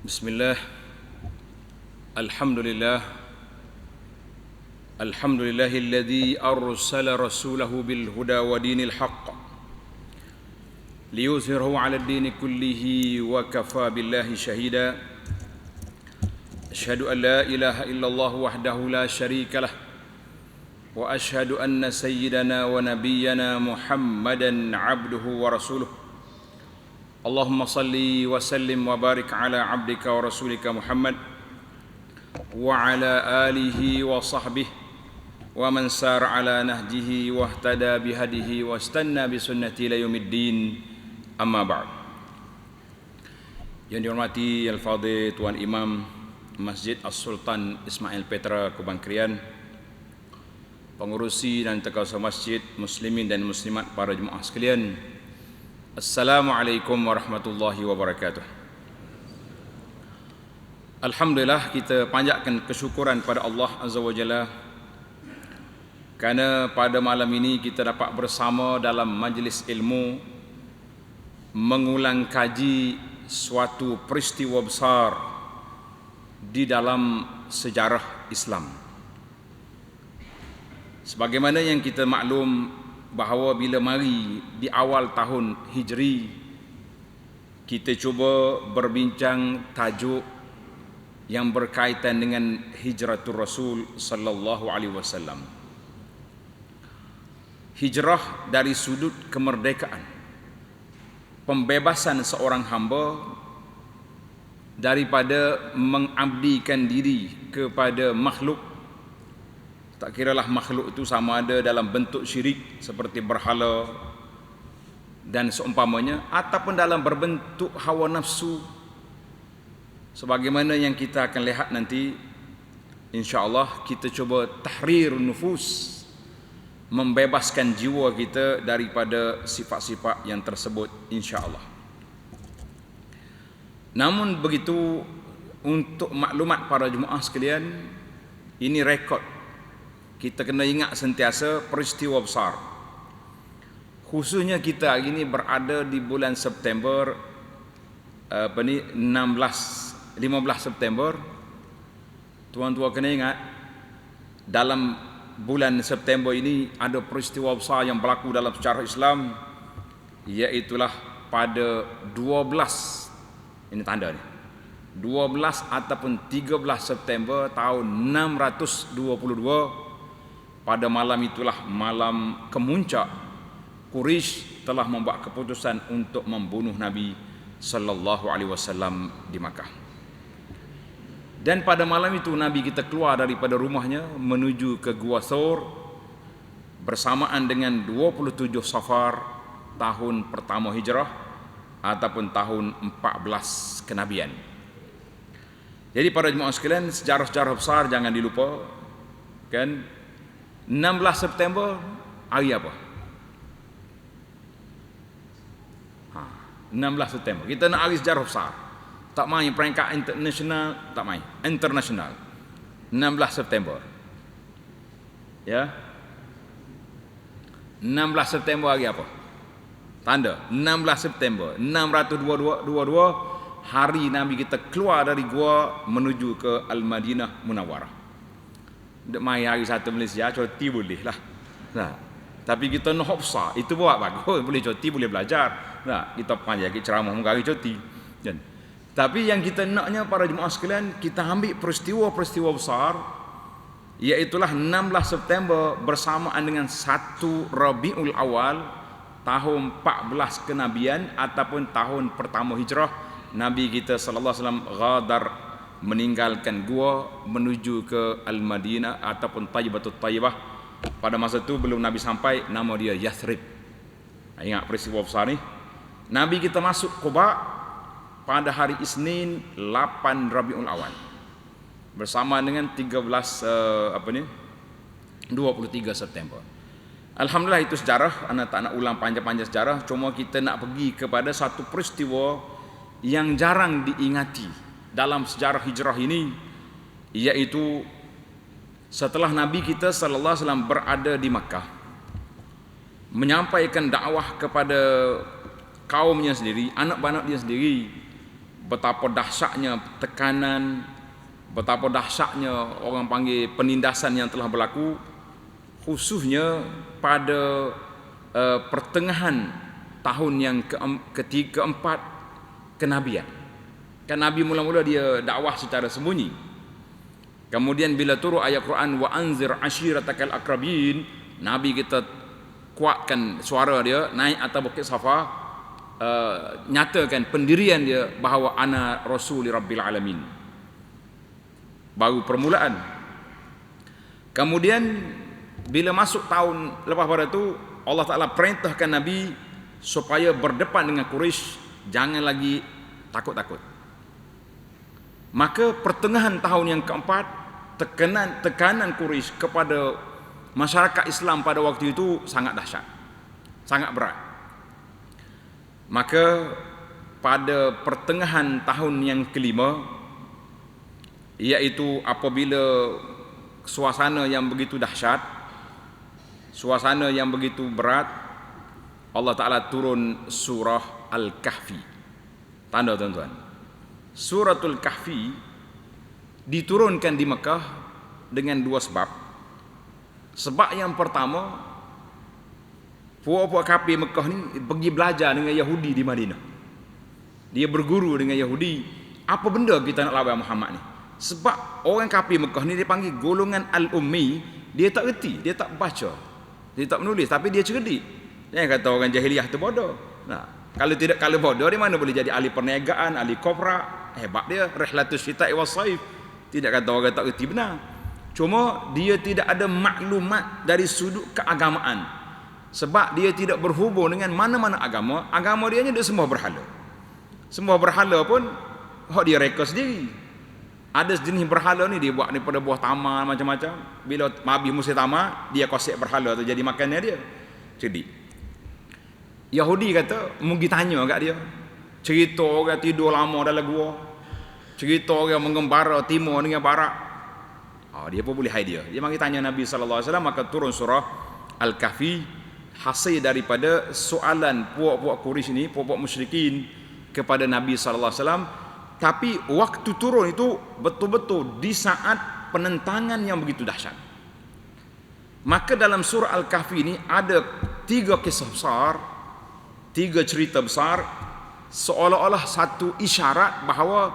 Bismillah. Alhamdulillah. Alhamdulillahilladzi arsala rasulahu bil huda wa dinil haqq liyuzhirahu 'ala ad-dini kullihi wa kafa billahi shahida. Asyhadu an la ilaha illallah wahdahu la syarika lah wa asyhadu anna sayyidana wa nabiyyana Muhammadan 'abduhu wa rasuluh. Allahumma salli wa sallim wa barik ala abdika wa rasulika Muhammad wa ala alihi wa sahbihi wa man sara ala nahjihi wa ihtada bihadihi wa istanna bi sunnati ila yaumiddin. Amma ba'd. Yang dihormati Al-Fadhil Tuan Imam Masjid As-Sultan Ismail Petra Kubang Krian, pengurusi dan tekausaha masjid, muslimin dan muslimat, para jemaah sekalian, Assalamualaikum warahmatullahi wabarakatuh. Alhamdulillah, kita panjatkan kesyukuran pada Allah Azza wa Jalla kerana pada malam ini kita dapat bersama dalam majlis ilmu mengulang kaji suatu peristiwa besar di dalam sejarah Islam. Sebagaimana yang kita maklum bahawa bila mari di awal tahun Hijri, kita cuba berbincang tajuk yang berkaitan dengan hijratul Rasul sallallahu alaihi wasallam. Hijrah dari sudut kemerdekaan, pembebasan seorang hamba daripada mengabdikan diri kepada makhluk. Tak kiralah makhluk itu sama ada dalam bentuk syirik seperti berhala dan seumpamanya, ataupun dalam berbentuk hawa nafsu, sebagaimana yang kita akan lihat nanti. InsyaAllah kita cuba tahrir nufus, membebaskan jiwa kita daripada sifat-sifat yang tersebut, insyaAllah. Namun begitu, untuk maklumat para jemaah sekalian, ini rekod. Kita kena ingat sentiasa peristiwa besar. Khususnya kita hari ini berada di bulan September, 15 September. Tuan-tuan kena ingat, dalam bulan September ini ada peristiwa besar yang berlaku dalam sejarah Islam, iaitulah pada 12, ini tanda ni, 12 ataupun 13 September tahun 622. Pada malam itulah malam kemuncak Quraisy telah membuat keputusan untuk membunuh Nabi sallallahu alaihi wasallam di Makkah. Dan pada malam itu Nabi kita keluar daripada rumahnya menuju ke Gua Thawr bersamaan dengan 27 Safar tahun pertama Hijrah ataupun tahun 14 kenabian. Jadi para jemaah sekalian, sejarah-sejarah besar jangan dilupa, kan? 16 September hari apa? 16 September. Kita nak hari sejarah besar. Tak main peringkat international, tak main. International. 16 September. Ya. 16 September hari apa? Tanda 16 September 622, hari Nabi kita keluar dari gua menuju ke Al-Madinah Munawwarah. Dek mai hari satu Malaysia, cuti boleh lah. Nah, tapi kita nak besar, itu buat bagus, boleh cuti, boleh belajar. Nah, kita panjang kita ceramah muka hari cuti. Dan tapi yang kita naknya para jemaah sekalian, kita ambil peristiwa-peristiwa besar, iaitulah 16 September bersamaan dengan 1 Rabiul Awal tahun 14 kenabian ataupun tahun pertama Hijrah. Nabi kita sallallahu alaihi wasallam ghadar, meninggalkan gua menuju ke Al-Madinah ataupun Thayyibatut Thayyibah. Pada masa itu belum Nabi sampai, nama dia Yathrib. Ingat peristiwa besar ni. Nabi kita masuk Quba pada hari Isnin 8 Rabiul Awal bersama dengan 23 September. Alhamdulillah, itu sejarah. Anak tak nak ulang panjang-panjang sejarah, cuma kita nak pergi kepada satu peristiwa yang jarang diingati dalam sejarah hijrah ini, iaitu setelah Nabi kita sallallahu alaihi wasallam berada di Makkah, menyampaikan dakwah kepada kaumnya sendiri, anak-anak dia sendiri, betapa dahsyatnya tekanan, betapa dahsyatnya orang panggil penindasan yang telah berlaku, khususnya pada pertengahan tahun yang keempat kenabian. Kan Nabi mula-mula dia dakwah secara sembunyi. Kemudian bila turun ayat Quran wa anzir ashiratakal akrabin, Nabi kita kuatkan suara dia naik atas bukit Safa, nyatakan pendirian dia bahawa ana rasuli rabbil alamin. Baru permulaan. Kemudian bila masuk tahun lepas pada itu, Allah Ta'ala perintahkan Nabi supaya berdepan dengan Quraisy, jangan lagi takut-takut. Maka pertengahan tahun yang keempat, tekanan Quraisy kepada masyarakat Islam pada waktu itu sangat dahsyat, sangat berat. Maka pada pertengahan tahun yang kelima, iaitu apabila suasana yang begitu dahsyat, suasana yang begitu berat, Allah Ta'ala turun surah Al-Kahfi. Tanda tuan-tuan, Suratul Kahfi diturunkan di Mekah dengan dua sebab. Sebab yang pertama, puak-puak kafir Mekah ni pergi belajar dengan Yahudi di Madinah. Dia berguru dengan Yahudi, apa benda kita nak lawan Muhammad ni? Sebab orang kafir Mekah ni dia panggil golongan Al-Ummi, dia tak reti, dia tak baca, dia tak menulis, tapi dia cerdik. Jangan kata orang jahiliah tu bodoh. Nah, kalau bodoh, dia mana boleh jadi ahli perniagaan, ahli kopra. Hebat dia, rihlatus syita'i was-saif. Tidak kata orang tak reti benar. Cuma dia tidak ada maklumat dari sudut keagamaan. Sebab dia tidak berhubung dengan mana-mana agama. Agama dia ni dia sembah berhala. Sembah berhala pun hak dia reka sendiri. Ada sejenis berhala ni dia buat daripada buah tamar macam-macam. Bila habis musim tamar, dia kosek berhala tu jadi makannya dia. Jadi Yahudi kata, mungkin tanya kat dia, cerita orang tidur lama dalam gua, cerita orang mengembara timur dengan barat. Dia pun boleh hide dia. Dia mari tanya Nabi sallallahu alaihi wasallam, maka turun surah Al-Kahfi hasil daripada soalan puak-puak Quraisy ni, puak-puak musyrikin kepada Nabi sallallahu alaihi wasallam. Tapi waktu turun itu betul-betul di saat penentangan yang begitu dahsyat. Maka dalam surah Al-Kahfi ini ada 3 kisah besar, 3 cerita besar, seolah-olah satu isyarat bahawa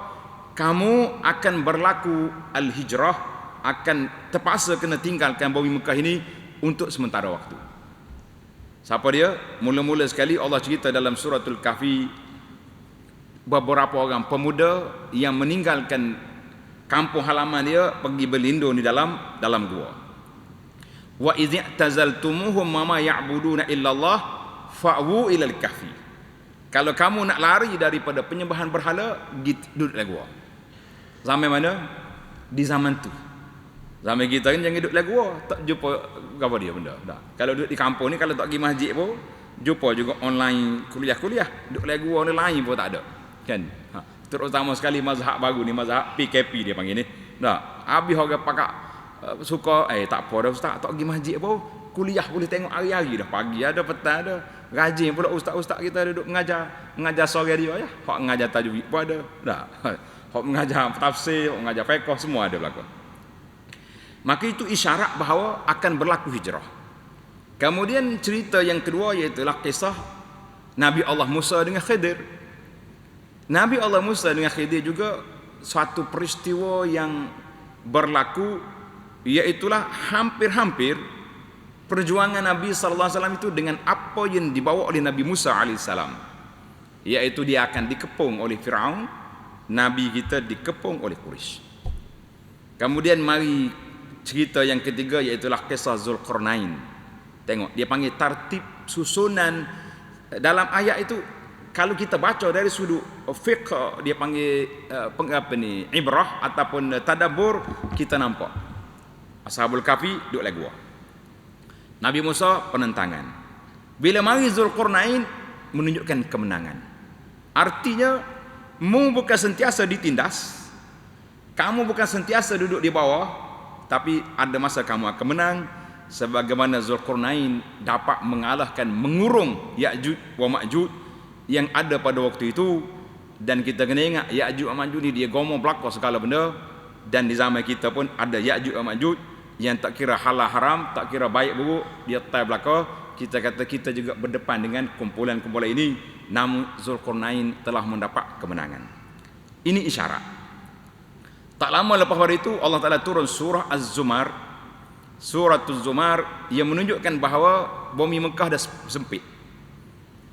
kamu akan berlaku al-hijrah, akan terpaksa kena tinggalkan bumi Mekah ini untuk sementara waktu. Siapa dia? Mula-mula sekali Allah cerita dalam suratul Kahfi beberapa orang pemuda yang meninggalkan kampung halaman dia pergi berlindung di dalam gua. Wa idh i'tazaltumuhum ma ya'buduna illallah fa'wu ilal kahfi. Kalau kamu nak lari daripada penyembahan berhala, duduk dalam gua. Zaman mana? Di zaman tu. Zaman kita kan jangan duduk dalam gua, tak jumpa apa dia benda. Dah. Kalau duduk di kampung ni, kalau tak pergi masjid pun jumpa juga online kuliah-kuliah. Duduk dalam gua ni lain pun tak ada. Kan? Terutama sekali mazhab baru ni, mazhab PKP dia panggil ni. Dah. Habis orang pakak suka tak apa dah ustaz, tak pergi masjid pun kuliah boleh tengok hari-hari dah, pagi ada, petang ada. Rajin pula ustaz-ustaz kita duduk mengajar sore dia ya. Hak mengajar tajwid pun ada. Dah. Hak mengajar tafsir, hak mengajar fiqh, semua ada berlaku. Maka itu isyarat bahawa akan berlaku hijrah. Kemudian cerita yang kedua iaitu kisah Nabi Allah Musa dengan Khidir. Nabi Allah Musa dengan Khidir juga suatu peristiwa yang berlaku, iaitulah hampir-hampir perjuangan Nabi sallallahu alaihi wasallam itu dengan apa yang dibawa oleh Nabi Musa alaihissalam, iaitu dia akan dikepung oleh Firaun, Nabi kita dikepung oleh Quraisy. Kemudian mari cerita yang ketiga, iaitulah kisah Zulkarnain. Tengok, dia panggil tartib susunan dalam ayat itu. Kalau kita baca dari sudut fiqh, dia panggil ibrah ataupun tadabbur, kita nampak Ashabul Kahfi duduk dalam gua, Nabi Musa penentangan. Bila mari Zulkarnain menunjukkan kemenangan. Artinya mu bukan sentiasa ditindas, kamu bukan sentiasa duduk di bawah, tapi ada masa kamu akan menang, sebagaimana Zulkarnain dapat mengalahkan, mengurung Ya'juj wa Ma'juj yang ada pada waktu itu. dan kita kena ingat Ya'juj dan Ma'juj ni dia gomo belaka segala benda, dan di zaman kita pun ada Ya'juj dan Ma'juj yang tak kira halal haram, tak kira baik buruk, dia tai belaka. Kita kata kita juga berdepan dengan kumpulan-kumpulan ini, namun Zulkarnain telah mendapat kemenangan. Ini isyarat. Tak lama lepas hari itu Allah Ta'ala turun surah Az-Zumar, Suratul Zumar, yang menunjukkan bahawa bumi Mekah dah sempit.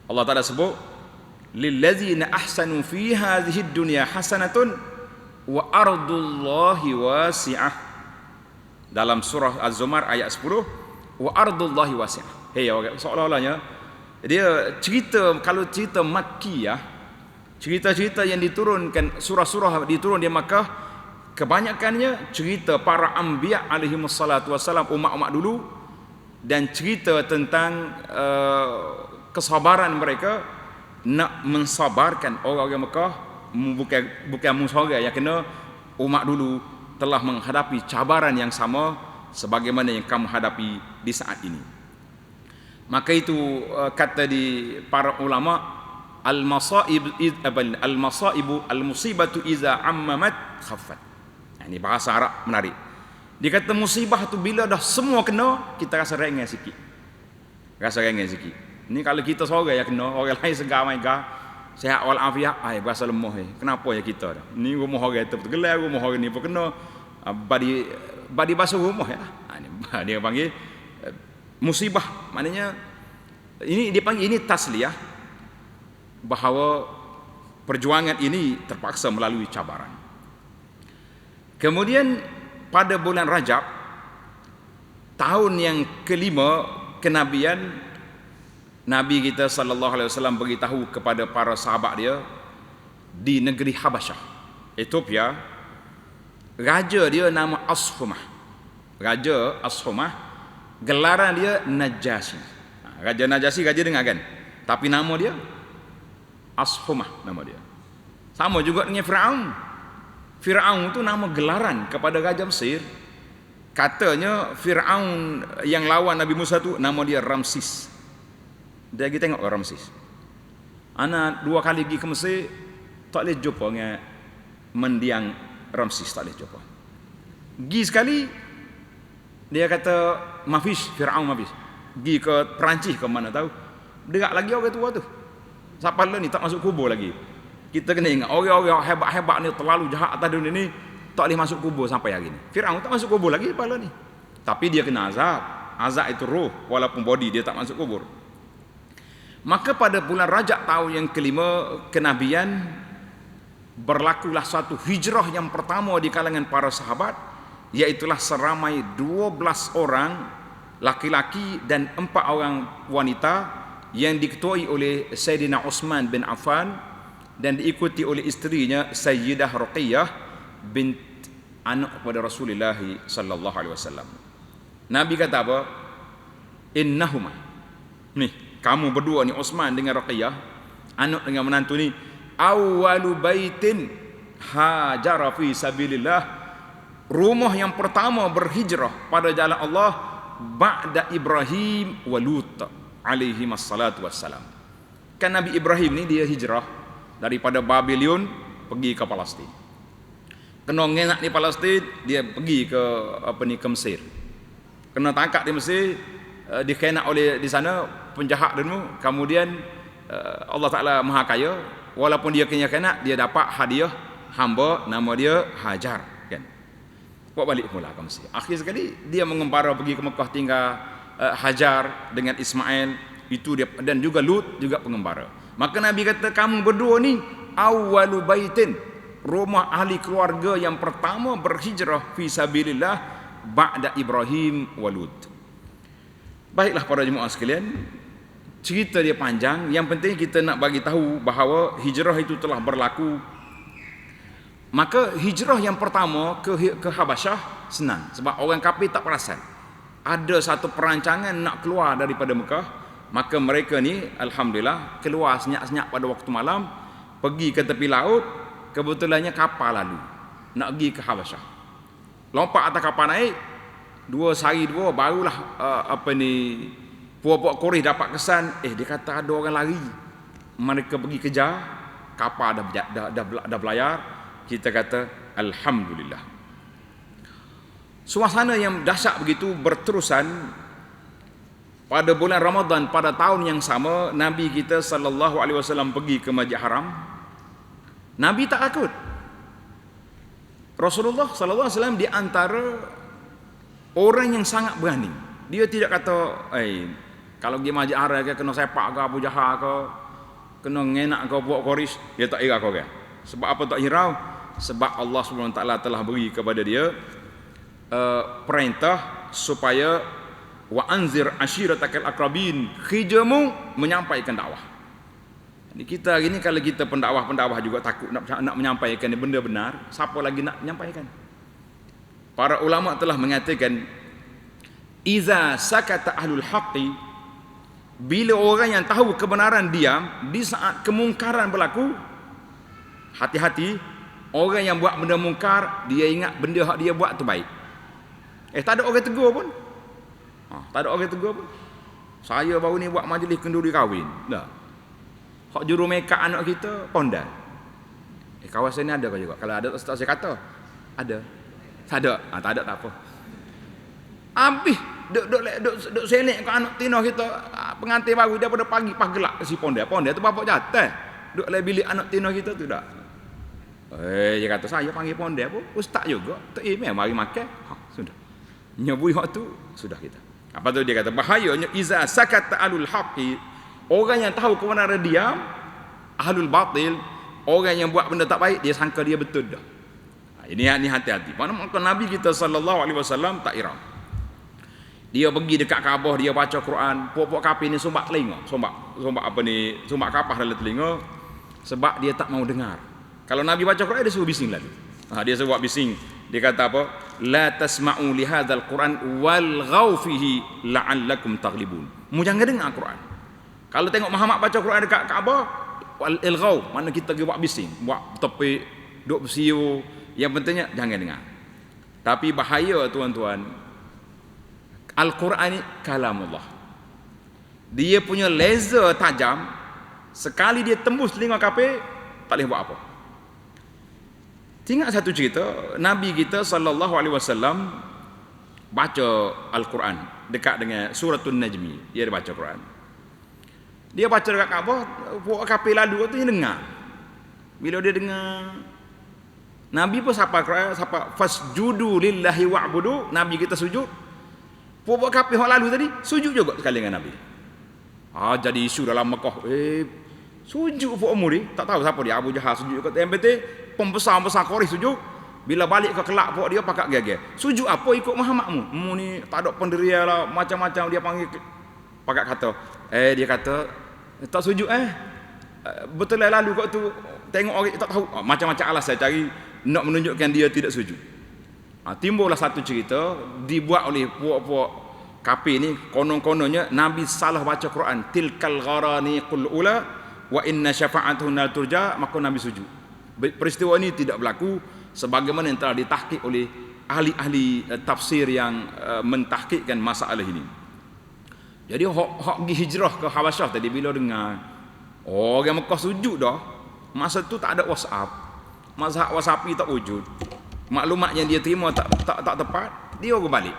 Allah Ta'ala sebut, lillazina ahsanu fi hadhihi dunya hasanatun wa ardullahi wasi'ah. Dalam surah Az-Zumar ayat 10, wa ardullahi wasi'ah. Seolah-olahnya dia cerita, kalau cerita Makkiyah, cerita-cerita yang diturunkan, surah-surah diturun di Makkah, kebanyakannya cerita para anbiya alaihi wassalatu wassalam, umat-umat dulu, dan cerita tentang kesabaran mereka nak mensabarkan orang-orang Mekah. Bukan musuh yang kena, umat dulu telah menghadapi cabaran yang sama sebagaimana yang kamu hadapi di saat ini. Maka itu kata di para ulama, al-masaibu al-musibatu iza ammamat khaffat. Ini bahasa Arab menarik. Dia kata musibah tu bila dah semua kena, kita rasa ringan sikit. Ni kalau kita seorang yang kena, orang lain segar main gah, sihat walafiat, berasa lemah. Kenapa ya kita dah? Ni rumah orang tu tergelar, rumah orang ni pun kena. Badi basuh rumah ya. Dia panggil musibah. Maknanya ini dia panggil ini tasliyah, bahawa perjuangan ini terpaksa melalui cabaran. Kemudian pada bulan Rajab, tahun yang kelima kenabian, Nabi kita sallallahu alaihi wasallam beritahu kepada para sahabat dia di negeri Habasyah, Ethiopia, raja dia nama Ashumah. Raja Ashumah, gelaran dia Najasyi. Raja Najasyi, raja dengar kan? Tapi nama dia Ashumah, nama dia. Sama juga dengan Firaun. Firaun tu nama gelaran kepada raja Mesir. Katanya Firaun yang lawan Nabi Musa tu nama dia Ramsis. Dia pergi tengok Ramsis. Ana 2 kali pergi ke Mesir, tak boleh jumpa dengan mendiang Ramsis, tak boleh jumpa. Pergi sekali, dia kata mafish, Firaun mafish. Pergi ke Perancis ke mana tahu, dekat lagi orang tua tu. Siapa lah ni tak masuk kubur lagi. Kita kena ingat orang-orang hebat-hebat ni terlalu jahat atas dunia ni, tak boleh masuk kubur sampai hari ni. Firaun tak masuk kubur lagi kepala ni. Tapi dia kena azab. Azab itu roh, walaupun body dia tak masuk kubur. Maka pada bulan Rajab tahun yang kelima kenabian, berlakulah satu hijrah yang pertama di kalangan para sahabat, iaitulah seramai 12 orang laki-laki dan 4 orang wanita yang diketuai oleh Sayyidina Uthman bin Affan dan diikuti oleh isterinya Sayyidah Ruqayyah bint anak kepada Rasulullah sallallahu alaihi wasallam. Nabi kata apa? Innahuma, nih kamu berdua ni, Uthman dengan Ruqayyah, anak dengan menantu ni, awwalu baitin hajara fi sabilillah, rumah yang pertama berhijrah pada jalan Allah ba'da Ibrahim wa Lut alaihi wassalatu wassalam. Kan Nabi Ibrahim ni dia hijrah daripada Babylon pergi ke Palestin. Kena ngenak di Palestin, dia pergi ke ke Mesir. Kena tangkap di Mesir, dikenak oleh di sana penjahat dulu. Kemudian Allah Ta'ala Maha Kaya, walaupun dia kena, dia dapat hadiah hamba nama dia Hajar kan. Buat balik pula ke Mesir. Akhir sekali dia mengembara pergi ke Mekah, tinggal Hajar dengan Ismail itu dia, dan juga Lut juga pengembara. Maka Nabi kata kamu berdua ni awwalu baitin, rumah ahli keluarga yang pertama berhijrah fi sabilillah ba'da Ibrahim wa Lut. Baiklah para jemaah sekalian, cerita dia panjang, yang penting kita nak bagi tahu bahawa hijrah itu telah berlaku. Maka hijrah yang pertama ke Habasyah senang, sebab orang kafir tak perasan ada satu perancangan nak keluar daripada Mekah. Maka mereka ni alhamdulillah keluar senyap-senyap pada waktu malam, pergi ke tepi laut. Kebetulannya kapal lalu nak pergi ke Habasyah. Lompat atas kapal naik, 2 sehari 2 barulah puak-puak Quraisy dapat kesan, dia kata ada orang lari. Mereka pergi kejar, kapal dah belayar, kita kata alhamdulillah. Suasana yang dahsyat begitu berterusan pada bulan Ramadan pada tahun yang sama. Nabi kita sallallahu alaihi wasallam pergi ke Masjid Haram. Nabi tak takut. Rasulullah sallallahu alaihi wasallam di antara orang yang sangat berani. Dia tidak kata, kalau pergi Masjid Haram ke kena sepak ke Abu Jahal ke, kena ngenak ke buat koris, dia tak hirau kau ke. Sebab apa tak hirau? Sebab Allah SWT telah beri kepada dia perintah supaya wa anzir ashiratakal aqrabin, kerjamu menyampaikan dakwah. Jadi kita hari ni kalau kita pendakwah juga takut nak menyampaikan benda benar, siapa lagi nak menyampaikan? Para ulama telah mengatakan, iza sakata ahlul haqqi, bila orang yang tahu kebenaran diam, di saat kemungkaran berlaku, hati-hati. Orang yang buat benda mungkar, dia ingat benda hak dia buat tu baik. Tak ada orang tegur pun. Tak ada orang tegur pun. Saya baru ni buat majlis kenduri kahwin. Dah. Hak juru makeup anak kita pondal. Kawasan ni ada ke juga? Kalau ada tak saya kata. Ada. Tak ada. Tak ada tak apa. Habis duk selek ke anak tino kita, pengantin baru daripada pagi pas gelap si pondal. Pondal tu bapak jatuh. Duk le bilik anak tino kita tu dak. Dia kata saya panggil pondal pun ustaz juga. Tak mari makan. Sudah. Nyebui hak tu sudah kita. Apa tu dia kata bahayanya iza sakata alul haqqi, orang yang tahu kebenaran diam, ahlul batil, orang yang buat benda tak baik dia sangka dia betul dah. Ini hati-hati. Mana Nabi kita sallallahu alaihi wasallam tak irau. Dia pergi dekat Kaabah, dia baca Quran, pokok kapi ni sumbat telinga, sumbat kapas dalam telinga sebab dia tak mau dengar. Kalau Nabi baca Quran dia suruh bising lagi. Dia suruh buat bising. Dia kata apa? La tasma'u li hadzal Quran walghaw fihi la'allakum taghlibun. Mu jangan dengar Quran. Kalau tengok Muhammad baca Quran dekat Kaabah, walghaw, mana kita pergi buat bising, buat topik, duk bersiul. Yang pentingnya jangan dengar. Tapi bahaya tuan-tuan, Al-Quran ni kalamullah. Dia punya laser tajam, sekali dia tembus telinga kafir, tak boleh buat apa. Ingat satu cerita, Nabi kita sallallahu alaihi wasallam baca Al-Quran dekat dengan suratul Najmi. Dia baca Quran. Dia baca dekat Kaabah, buat kafir lalu tu dia dengar. Bila dia dengar, Nabi pun siapa fasjudu lillahi wa'budu, Nabi kita sujud. Buat kafir hak lalu tadi sujud juga sekali dengan Nabi. Jadi isu dalam Mekah. Sujud buat umur ni, tak tahu siapa dia, Abu Jahal sujud kat MBT, pembesar-besar Quraisy sujud. Bila balik ke kelak buat dia pakak geger. Sujud apa ikut Muhammad mu ni tak ada pendirian lah, macam-macam dia panggil pakak kata. Dia kata tak sujud betul lah lalu kat tu tengok orang tak tahu, macam-macam alasan cari nak menunjukkan dia tidak sujud. Timbullah satu cerita dibuat oleh puak-puak kafir ni, konon-kononnya Nabi salah baca Quran, tilkal gharani qul ula wa inna syafa'atuhun la turja, maka Nabi sujud. Peristiwa ini tidak berlaku sebagaimana yang telah ditahqiq oleh ahli-ahli tafsir yang mentahqiqkan masalah ini. Jadi hak pergi hijrah ke Habasyah tadi, bila dengar orang Mekah sujud dah, masa tu tak ada WhatsApp, mazhab WhatsApp tak wujud, maklumat yang dia terima tak tepat, dia orang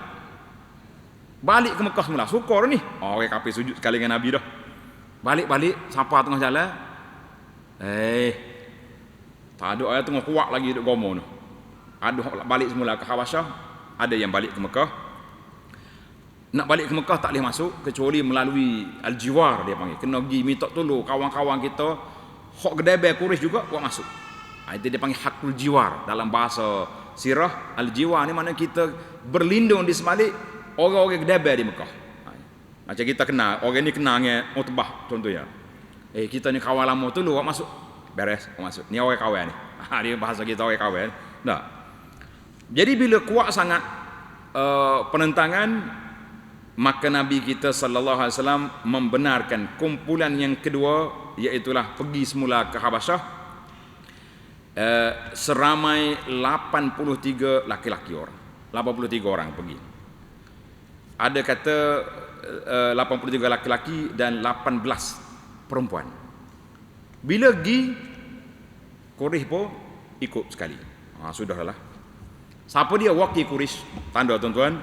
balik ke Mekah semula. Syukur ni orang kafir sujud sekali dengan Nabi dah. Balik sampai tengah jalan, tak ada orang tengah kuat lagi duk gomo tu. Ada balik semula ke Habasyah, ada yang balik ke Mekah. Nak balik ke Mekah tak boleh masuk kecuali melalui Al-Jiwar, dia panggil. Kena pergi minta tolong kawan-kawan kita, hak gedebel Quraisy juga buat masuk. Itu dia panggil hakul jiwar dalam bahasa sirah. Al-Jiwar ni mana kita berlindung di sebalik orang-orang gedebel di Mekah. Macam kita kenal, orang ni kenal dengan Utbah contohnya. Kita ni kawan lama tu lu masuk. Beres, masuk. Ni orang kawan ni. Dia bahasa kita orang kawan. Tak. Jadi bila kuat sangat penentangan, maka Nabi kita sallallahu alaihi wasallam membenarkan kumpulan yang kedua, iaitu pergi semula ke Habasyah. Seramai 83 laki-laki orang. 83 orang pergi. Ada kata 83 laki-laki dan 18 perempuan. Bila pergi Quraisy pun ikut sekali. Sudahlah. Siapa dia wakil Quraisy? Tanda tuan-tuan.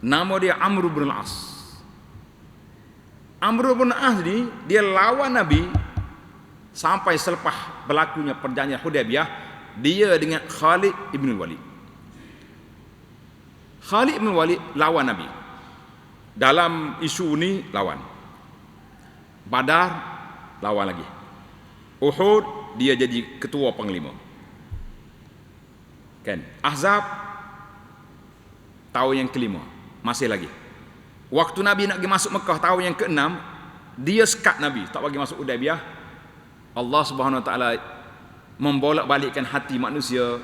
Nama dia Amr bin Al-As. Amr bin Al-As ni dia lawan Nabi sampai selepas berlakunya perjanjian Hudaybiyah, dia dengan Khalid ibn Walid. Khalid ibn Walid lawan Nabi. Dalam isu ni lawan. Badar lawan lagi. Uhud dia jadi ketua panglima. Kan? Ahzab tahun yang kelima, masih lagi. Waktu Nabi nak pergi masuk Mekah tahun yang ke-6, dia sekat Nabi, tak bagi masuk Hudaybiyah. Allah Subhanahu Wa Taala membolak-balikkan hati manusia.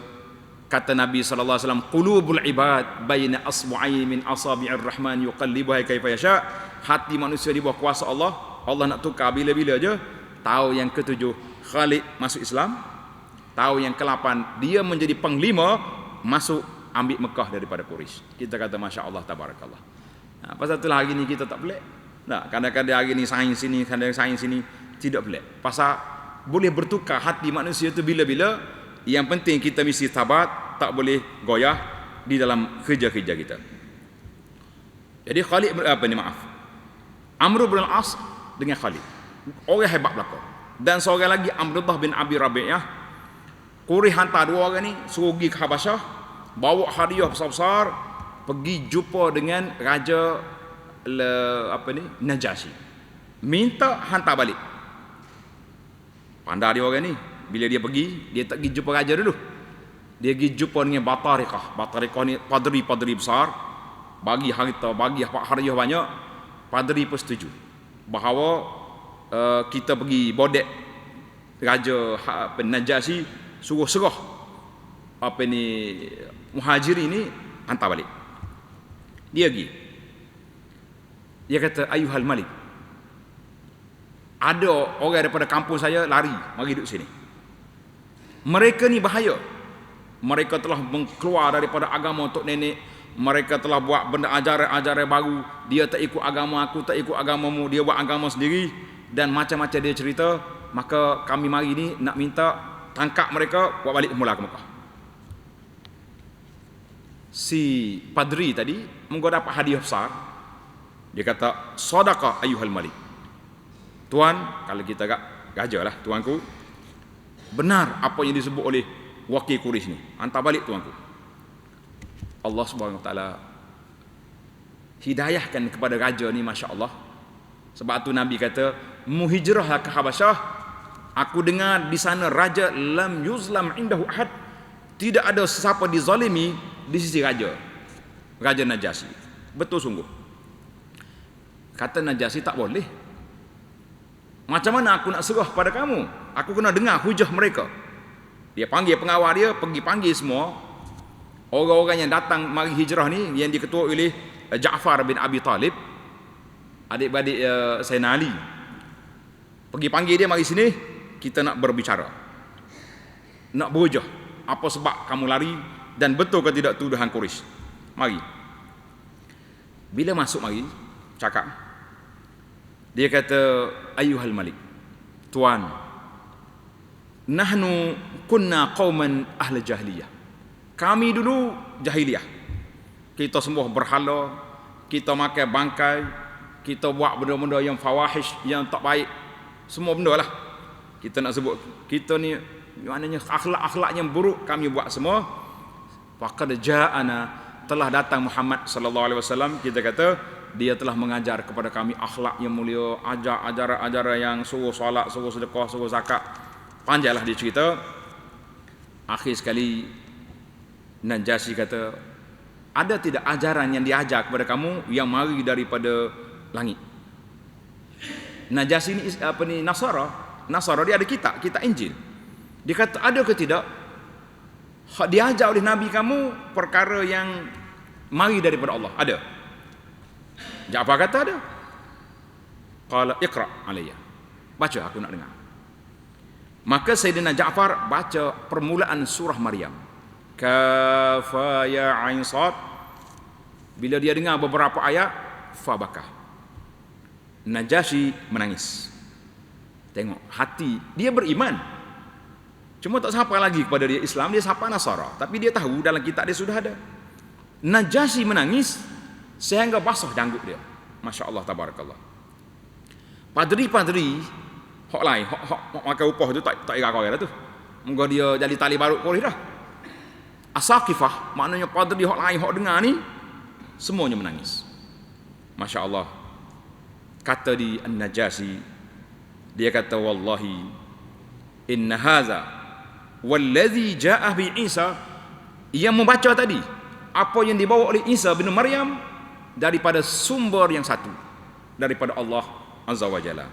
Kata Nabi sallallahu alaihi wasallam, qulubul ibad baina asbu'ain min asabi'ir rahman yuqallibuha kaifa yasha. Hati manusia di bawah kuasa Allah. Allah nak tukar bila-bila je. Tahun yang ke-7 Khalid masuk Islam. Tahun yang ke-8 dia menjadi panglima masuk ambil Mekah daripada Quraisy. Kita kata masya-Allah tabarakallah. Pasal itulah hari ni kita tak pelik. Kadang-kadang hari ni sains sini, kadang-kadang sains sini, tidak pelik. Pasal boleh bertukar hati manusia tu bila-bila. Yang penting kita mesti sabar, tak boleh goyah di dalam kerja-kerja kita. Jadi Khalid Amr bin Al-As dengan Khalid, orang hebat belaka. Dan seorang lagi Abdullah bin Abi Rabi'ah. Quraisy hantar dua orang ni suruh pergi ke Habasyah, bawa hadiah besar-besar, pergi jumpa dengan raja Najasyi, minta hantar balik. Pandai dia orang ni, bila dia pergi, dia tak pergi jumpa raja dulu, dia pergi jumpa dengan Batarikah ni padri besar, bagi harta, bagi hadiah banyak. Padri pun setuju bahawa kita pergi bodek raja Najasyi, suruh serah muhajirin ni hantar balik. Dia pergi. Dia kata, ayuhal malik, ada orang daripada kampung saya lari mari duduk sini. Mereka ni bahaya. Mereka telah keluar daripada agama tok nenek. Mereka telah buat benda ajaran-ajaran baru. Dia tak ikut agama aku, tak ikut agamamu. Dia buat agama sendiri. Dan macam-macam dia cerita. Maka kami mari ni nak minta tangkap mereka, buat balik semula ke Mekah. Si padri tadi mungkin dapat hadiah besar. Dia kata, sadaqah ayuhal malik. Tuan, kalau kita raja lah, tuanku, benar apa yang disebut oleh wakil Quraisy ni. Hantar balik tuanku. Allah Subhanahu Wa Taala hidayahkan kepada raja ni, masya-Allah. Sebab tu Nabi kata, muhijrahlah ke Habasyah. Aku dengar di sana raja lam yuzlam indahu ahad. Tidak ada sesiapa dizalimi di sisi raja Najasyi. Betul sungguh. Kata Najasyi, tak boleh. Macam mana aku nak serah pada kamu? Aku kena dengar hujah mereka. Dia panggil pengawal dia, pergi panggil semua orang-orang yang datang mari hijrah ni, yang diketuai oleh Ja'far bin Abi Talib, adik-beradik Sayyidina Ali. Pergi panggil dia, mari sini, kita nak berbicara, nak berhujah apa sebab kamu lari dan betul ke tidak tuduhan Quraisy. Mari. Bila masuk mari cakap, dia kata, ayuhal malik, tuan, nahnu kunna qauman ahli jahiliyah. Kami dulu jahiliyah. Kita semua berhala, kita makan bangkai, kita buat benda-benda yang fawahish, yang tak baik, semua benda lah. Kita nak sebut, kita ni maknanya akhlak-akhlak yang buruk kami buat semua. Faqad ja'ana, telah datang Muhammad sallallahu alaihi wasallam, kita kata dia telah mengajar kepada kami akhlak yang mulia, ajaran-ajaran yang suruh solat, suruh sedekah, suruh zakat. Panjanglah dia cerita. Akhir sekali Najasyi kata, ada tidak ajaran yang diajar kepada kamu yang mari daripada langit? Najasyi ni Nasara dia ada kitab Injil. Dia kata, ada ke tidak diajar oleh Nabi kamu perkara yang mari daripada Allah? Ada. Ja'far kata ada. Qala iqra alayya, baca, aku nak dengar. Maka Sayyidina Ja'far baca permulaan surah Maryam, kafa ya ain sad. Bila dia dengar beberapa ayat, fabakah. Najasyi menangis. Tengok hati dia beriman. Cuma tak sapa lagi kepada dia Islam, dia sapa Nasara. Tapi dia tahu dalam kitab dia sudah ada. Najasyi menangis sehingga basah janggut dia. Masya Allah, tabarakallah. Padri-padri hok lain, hok makan upah tu tak kira dah tu. Moga dia jadi tali barut Quraisy dah. Asaqifah, maknanya padri hok lain hok dengar ni semuanya menangis. Masya Allah. Kata di An-Najasyi, dia kata wallahi inna haza wallazi ja'ah bi Isa, yang membaca tadi apa yang dibawa oleh Isa bin Maryam daripada sumber yang satu, daripada Allah Azza wa Jalla.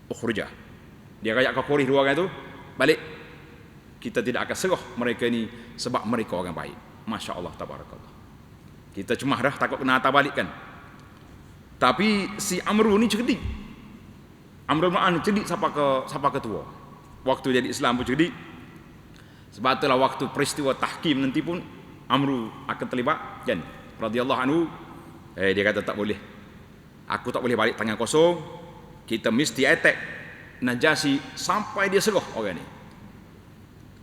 Ukhrijah, dia kayak ke Quraisy dua orang tu balik, kita tidak akan serah mereka ni sebab mereka orang baik. Masya Allah, tabarakallah. Kita cemah dah takut kena hantar balik kan. Tapi si Amru ni cerdik. Amru bin An cerdik siapa ketua. Waktu jadi Islam pun cerdik. Sebab itulah waktu peristiwa tahkim nanti pun Amru akan terlibat kan, radhiyallahu anhu. Dia kata tak boleh. Aku tak boleh balik tangan kosong. Kita mesti attack Najasyi sampai dia serah orang ni.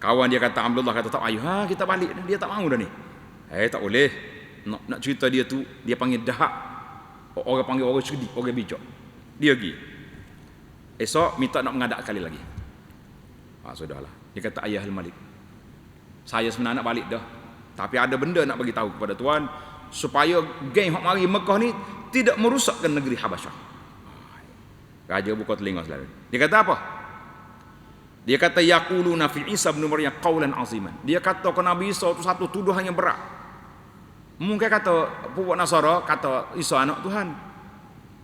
Kawan dia kata, Abdullah kata tak ayuh, kita balik. Dia tak mahu dah ni. Tak boleh. Nak cerita dia tu, dia panggil dahak. Orang panggil orang cerdik, orang bijak. Dia pergi. Esok minta nak mengadap sekali lagi. Sudahlah. Dia kata, ayah al-Malik, saya sebenarnya nak balik dah, tapi ada benda nak bagi tahu kepada tuan supaya geng hak mari Mekah ni tidak merusakkan negeri Habasyah. Raja buka telinga selalu. Dia kata apa? Dia kata yaquluna fi Isa bin Maryam qaulan aziman. Dia kata ke Nabi Isa tu satu tuduhan yang berat. Mungkin kata puak Nasara kata Isa anak Tuhan.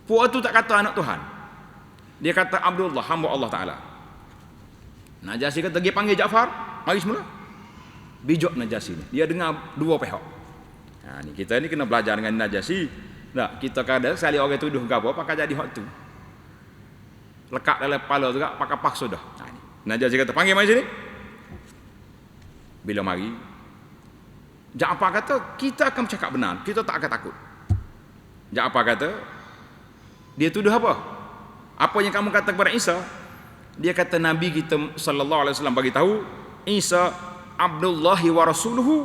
Puak tu tak kata anak Tuhan. Dia kata Abdullah hamba Allah Taala. Najasyi kata dia panggil Ja'far, mari semula. Bijak Najasyi ni. Dia dengar dua pihak. Ni kita ni kena belajar dengan Najasyi. Nah, kita kadang sekali orang tuduh gapo pakai jadi hak tu. Lekat dalam kepala juga pakai paksa dah. Najasyi kata panggil mari sini. Bila mari, Ja'far kata kita akan bercakap benar, kita tak akan takut. Ja'far kata dia tuduh apa? Apa yang kamu kata kepada Isa? Dia kata Nabi kita sallallahu alaihi wasallam bagi tahu Isa Abdullahi wa rasuluhu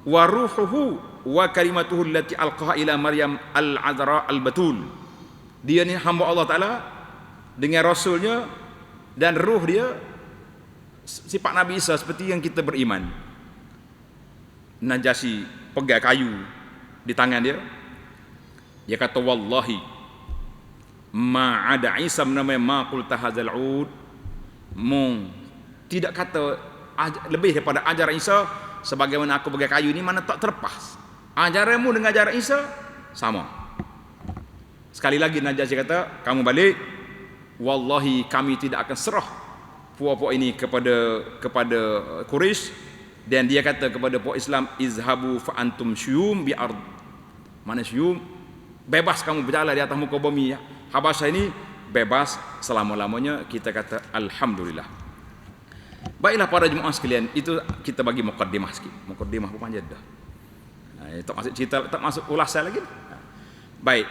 wa ruhuhu wa kalimatuhu allati alqaha ila Maryam al-Azra al-Batul. Dia ni hamba Allah Taala dengan rasulnya dan ruh dia. Sifat Nabi Isa seperti yang kita beriman. Najasyi pegang kayu di tangan dia. Dia kata wallahi ma ada Isa namanya ma qulta hadzal ud, tidak kata lebih daripada ajaran Isa sebagaimana aku pegang kayu ni, mana tak terlepas. Ajaranmu dengan ajaran Isa sama. Sekali lagi Najasyi kata kamu balik, wallahi kami tidak akan serah puak-puak ini kepada Quraisy. Dan dia kata kepada puak Islam, izhabu fa antum syum bi ard. Mana syum? Bebas kamu berjalan di atas muka bumi ya. Habasyah ini bebas selama-lamanya. Kita kata alhamdulillah. Baiklah para jemaah sekalian, itu kita bagi mukaddimah sikit. Mukaddimah pun panjang dah. Tak masuk cerita, tak masuk ulasan lagi. Baik.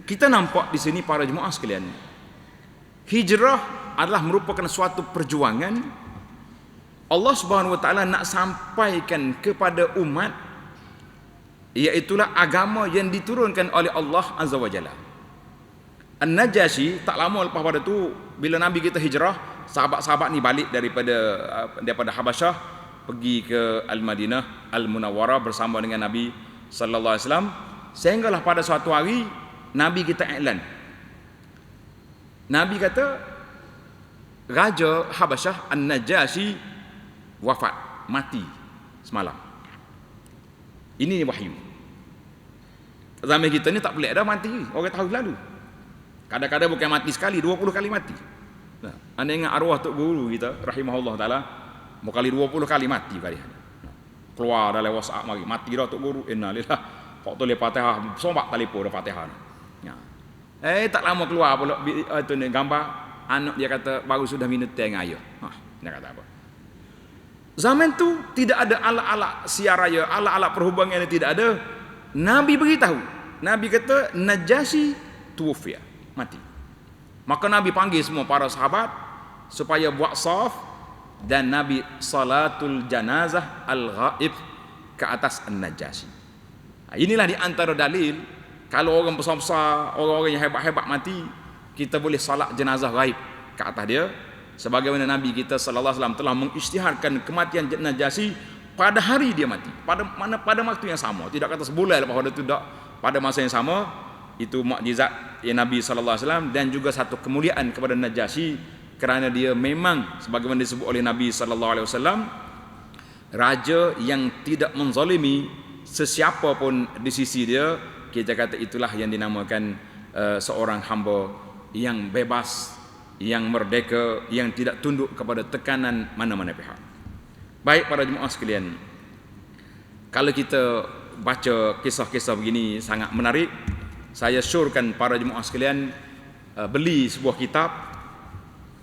Kita nampak di sini para jemaah sekalian, hijrah adalah merupakan suatu perjuangan Allah Subhanahu wa taala nak sampaikan kepada umat, iaitulah agama yang diturunkan oleh Allah Azza wa Jalla. An-Najasyi tak lama lepas pada tu bila Nabi kita hijrah, sahabat-sahabat ni balik daripada Habasyah pergi ke Al-Madinah Al-Munawwarah bersama dengan Nabi sallallahu alaihi wasallam, sehinggalah pada suatu hari Nabi kita iklan. Nabi kata Raja Habasyah An-Najasyi wafat, mati semalam. Ini wahyu. Zaman kita ni tak pelik dah mati. Orang tahu lalu. Kadang-kadang bukan mati sekali, 20 kali mati. Anda ingat arwah Tok Guru kita rahimahullah taala, mau kali 20 kali mati kali. Keluar dalam WhatsApp mari, mati dah Tok Guru. Innalillah. Kok tu le Fatihah, sombak telefon dah Fatihah. Tak lama keluar pula itu ni gambar anak dia kata baru sudah minum teh dengan ayah. Dia kata apa? Zaman tu tidak ada alat-alat siar raya, alat-alat perhubungan yang tidak ada. Nabi beritahu. Nabi kata Najasyi tuwfiya, mati. Maka Nabi panggil semua para sahabat, supaya buat saf, dan Nabi salatul janazah al-ghaib ke atas An-Najasyi. Inilah di antara dalil kalau orang besar-besar, orang-orang yang hebat-hebat mati, kita boleh salat jenazah ghaib ke atas dia, sebagaimana Nabi kita sallallahu alaihi wasallam telah mengisytiharkan kematian Najasyi pada hari dia mati, pada waktu yang sama, tidak kata sebulan lepas pada itu, tidak, pada masa yang sama. Itu mukjizat yang Nabi sallallahu alaihi wasallam, dan juga satu kemuliaan kepada Najasyi, kerana dia memang sebagaimana disebut oleh Nabi sallallahu alaihi wasallam, raja yang tidak menzalimi sesiapa pun di sisi dia. Kita kata itulah yang dinamakan seorang hamba yang bebas, yang merdeka, yang tidak tunduk kepada tekanan mana-mana pihak. Baik para jemaah sekalian, kalau kita baca kisah-kisah begini sangat menarik. Saya syorkan para jemaah sekalian beli sebuah kitab.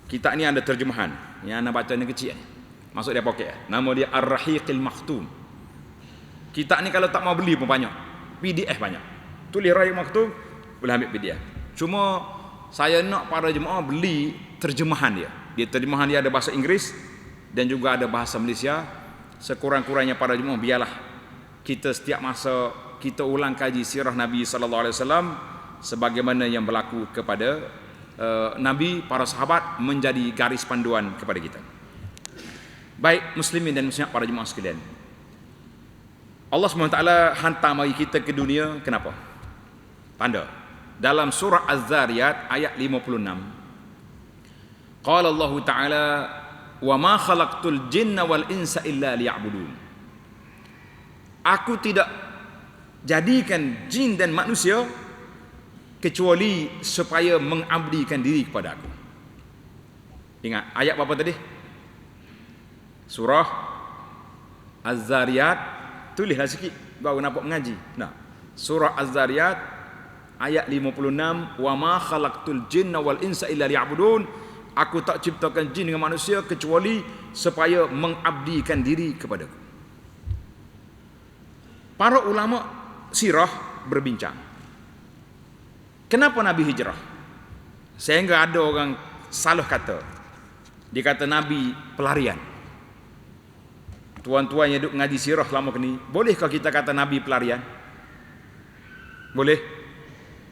Kitab ni ada terjemahan. Yang anda baca ni kecil ni, masuk dia poket. Nama dia Ar-Rahiqil Makhtum. Kitab ni kalau tak mau beli pun banyak, PDF banyak. Tulis Rahiq Makhtum, boleh ambil PDF. Cuma saya nak para jemaah beli terjemahan dia. Terjemahan dia ada bahasa Inggeris dan juga ada bahasa Malaysia. Sekurang-kurangnya para jemaah biarlah kita setiap masa kita ulang kaji sirah Nabi sallallahu alaihi wasallam sebagaimana yang berlaku kepada Nabi, para sahabat, menjadi garis panduan kepada kita. Baik muslimin dan muslimat para jemaah sekalian, Allah SWT hantar mari kita ke dunia. Kenapa? Tanda dalam surah Az-Zariyat ayat 56. Qala Allah Ta'ala, wa ma khalaqtul jinna wal insa illa liya'budun. Aku tidak jadikan jin dan manusia kecuali supaya mengabdikan diri kepada aku. Ingat ayat apa tadi? Surah Az-Zariyat. Tulislah sikit baru nampak mengaji. Nah, surah Az-Zariyat ayat 56, wa ma khalaqtul jinna wal insa illa liya'budun. Aku tak ciptakan jin dengan manusia kecuali supaya mengabdikan diri kepadaku. Para ulama sirah berbincang, kenapa Nabi hijrah? Sehingga ada orang salah kata, dia kata Nabi pelarian. Tuan-tuan yang duduk ngaji sirah lama ni, bolehkah kita kata Nabi pelarian? Boleh?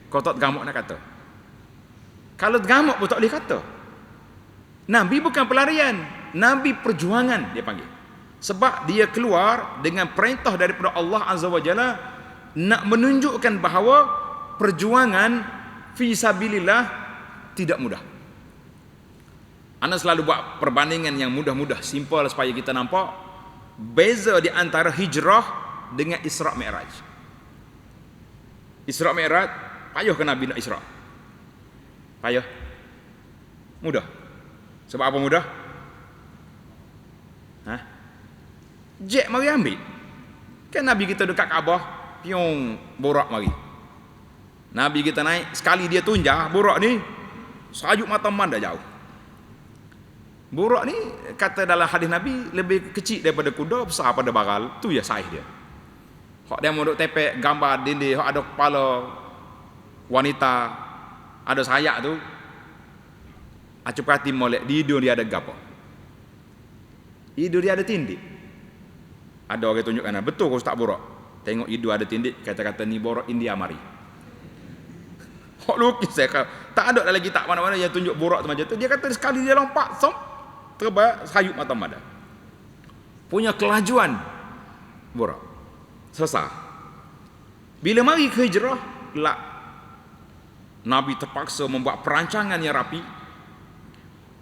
Kau tak gamuk nak kata? Kalau gamuk pun tak boleh kata. Nabi bukan pelarian, Nabi perjuangan dia panggil. Sebab dia keluar dengan perintah daripada Allah Azza wa Jalla, nak menunjukkan bahawa perjuangan fi sabilillah tidak mudah. Ana selalu buat perbandingan yang mudah-mudah, simple supaya kita nampak beza di antara hijrah dengan Isra Mi'raj. Isra Mi'raj, payah ke Nabi nak Isra? Payah? Mudah? Sebab apa mudah? Jet mari ambil. Kan Nabi kita dekat Kaabah, piung borak mari. Nabi kita naik, sekali dia tunjah borak ni, sajuk mata manda jauh. Borak ni kata dalam hadis Nabi lebih kecil daripada kuda, besar pada baral. Tu ya saiz dia. Hak dia mondok tepek gambar dinding, hak ada kepala wanita, ada sayap tu. Acup perhati molek, di hidung dia ada gapo? Hidung dia ada tindik. Ada orang tunjukkan, betul kau tak borak? Tengok hidung ada tindik, kata-kata ni borak India mari. Hak lukis saya kata, tak ada lagi tak mana-mana yang tunjuk borak tu macam tu. Dia kata sekali dia lompat, terbaik sayup mata mada. Punya kelajuan borak. Selesai. Bila mari ke hijrah, Nabi terpaksa membuat perancangan yang rapi,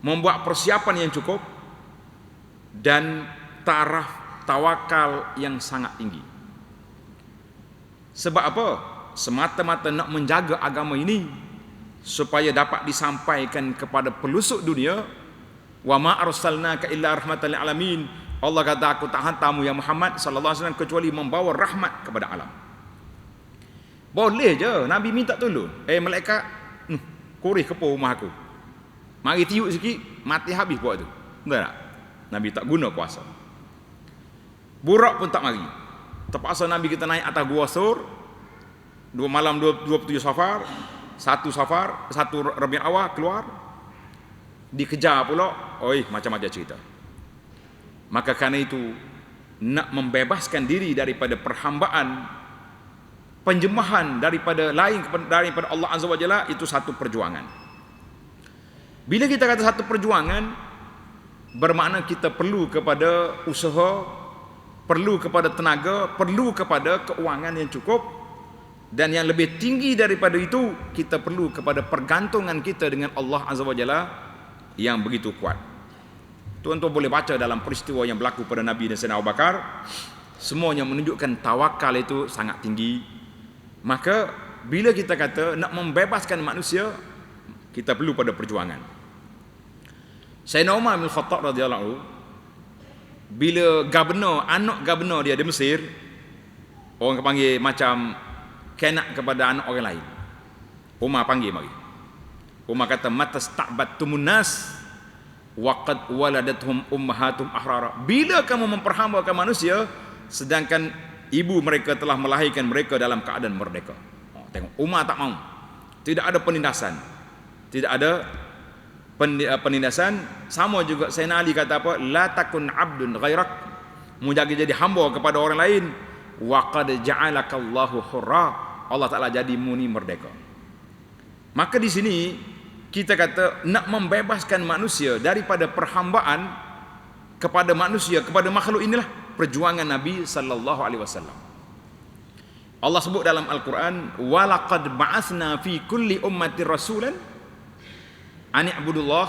membuat persiapan yang cukup, dan taraf tawakal yang sangat tinggi. Sebab apa? Semata-mata nak menjaga agama ini supaya dapat disampaikan kepada pelosok dunia. Wa ma arsalnaka illa rahmatan lil alamin. Allah kata, aku tak hantarmu ya Muhammad sallallahu alaihi wasallam kecuali membawa rahmat kepada alam. Boleh je Nabi minta tolong. Malaikat, kurih kepo rumah aku. Mari tiup sikit, mati habis buat tu. Betul tak? Nabi tak guna kuasa. Burak pun tak mari. Terpaksa Nabi kita naik atas Gua Sur. 2 malam 27 Safar, 1 Rabiul Awal keluar. dikejar pula, oi macam-macam cerita. Maka kerana itu nak membebaskan diri daripada perhambaan, penjemahan daripada lain daripada Allah Azza wa Jalla, itu satu perjuangan. Bila kita kata satu perjuangan, bermakna kita perlu kepada usaha, perlu kepada tenaga, perlu kepada keuangan yang cukup, dan yang lebih tinggi daripada itu, kita perlu kepada pergantungan kita dengan Allah Azza wa Jalla yang begitu kuat. Tuan-tuan boleh baca dalam peristiwa yang berlaku pada Nabi dan Sayyidina Abu Bakar, semuanya menunjukkan tawakal itu sangat tinggi. Maka bila kita kata nak membebaskan manusia, kita perlu pada perjuangan. Sayyidina Umar bin Khattab radhiyallahu anhu, bila anak gubernur dia di Mesir, orang panggil macam kenak kepada anak orang lain, Umar panggil mari. Umar kata, matasta'battumun nas waqad waladathum ummahatum ahrara. Bila kamu memperhambakan manusia sedangkan ibu mereka telah melahirkan mereka dalam keadaan merdeka. Tengok, Umar tak mau. Tidak ada penindasan. Tidak ada penindasan. Sama juga Sayyidina Ali kata apa? La takun abdun ghairak. Mu jadi hamba kepada orang lain. Wa qad ja'alakallahu hurra. Allah Taala jadi muni merdeka. Maka di sini kita kata nak membebaskan manusia daripada perhambaan kepada manusia, kepada makhluk, inilah perjuangan Nabi sallallahu alaihi wasallam. Allah sebut dalam Al-Quran, walaqad ba'atsna fi kulli ummatin rasulan an i'budullah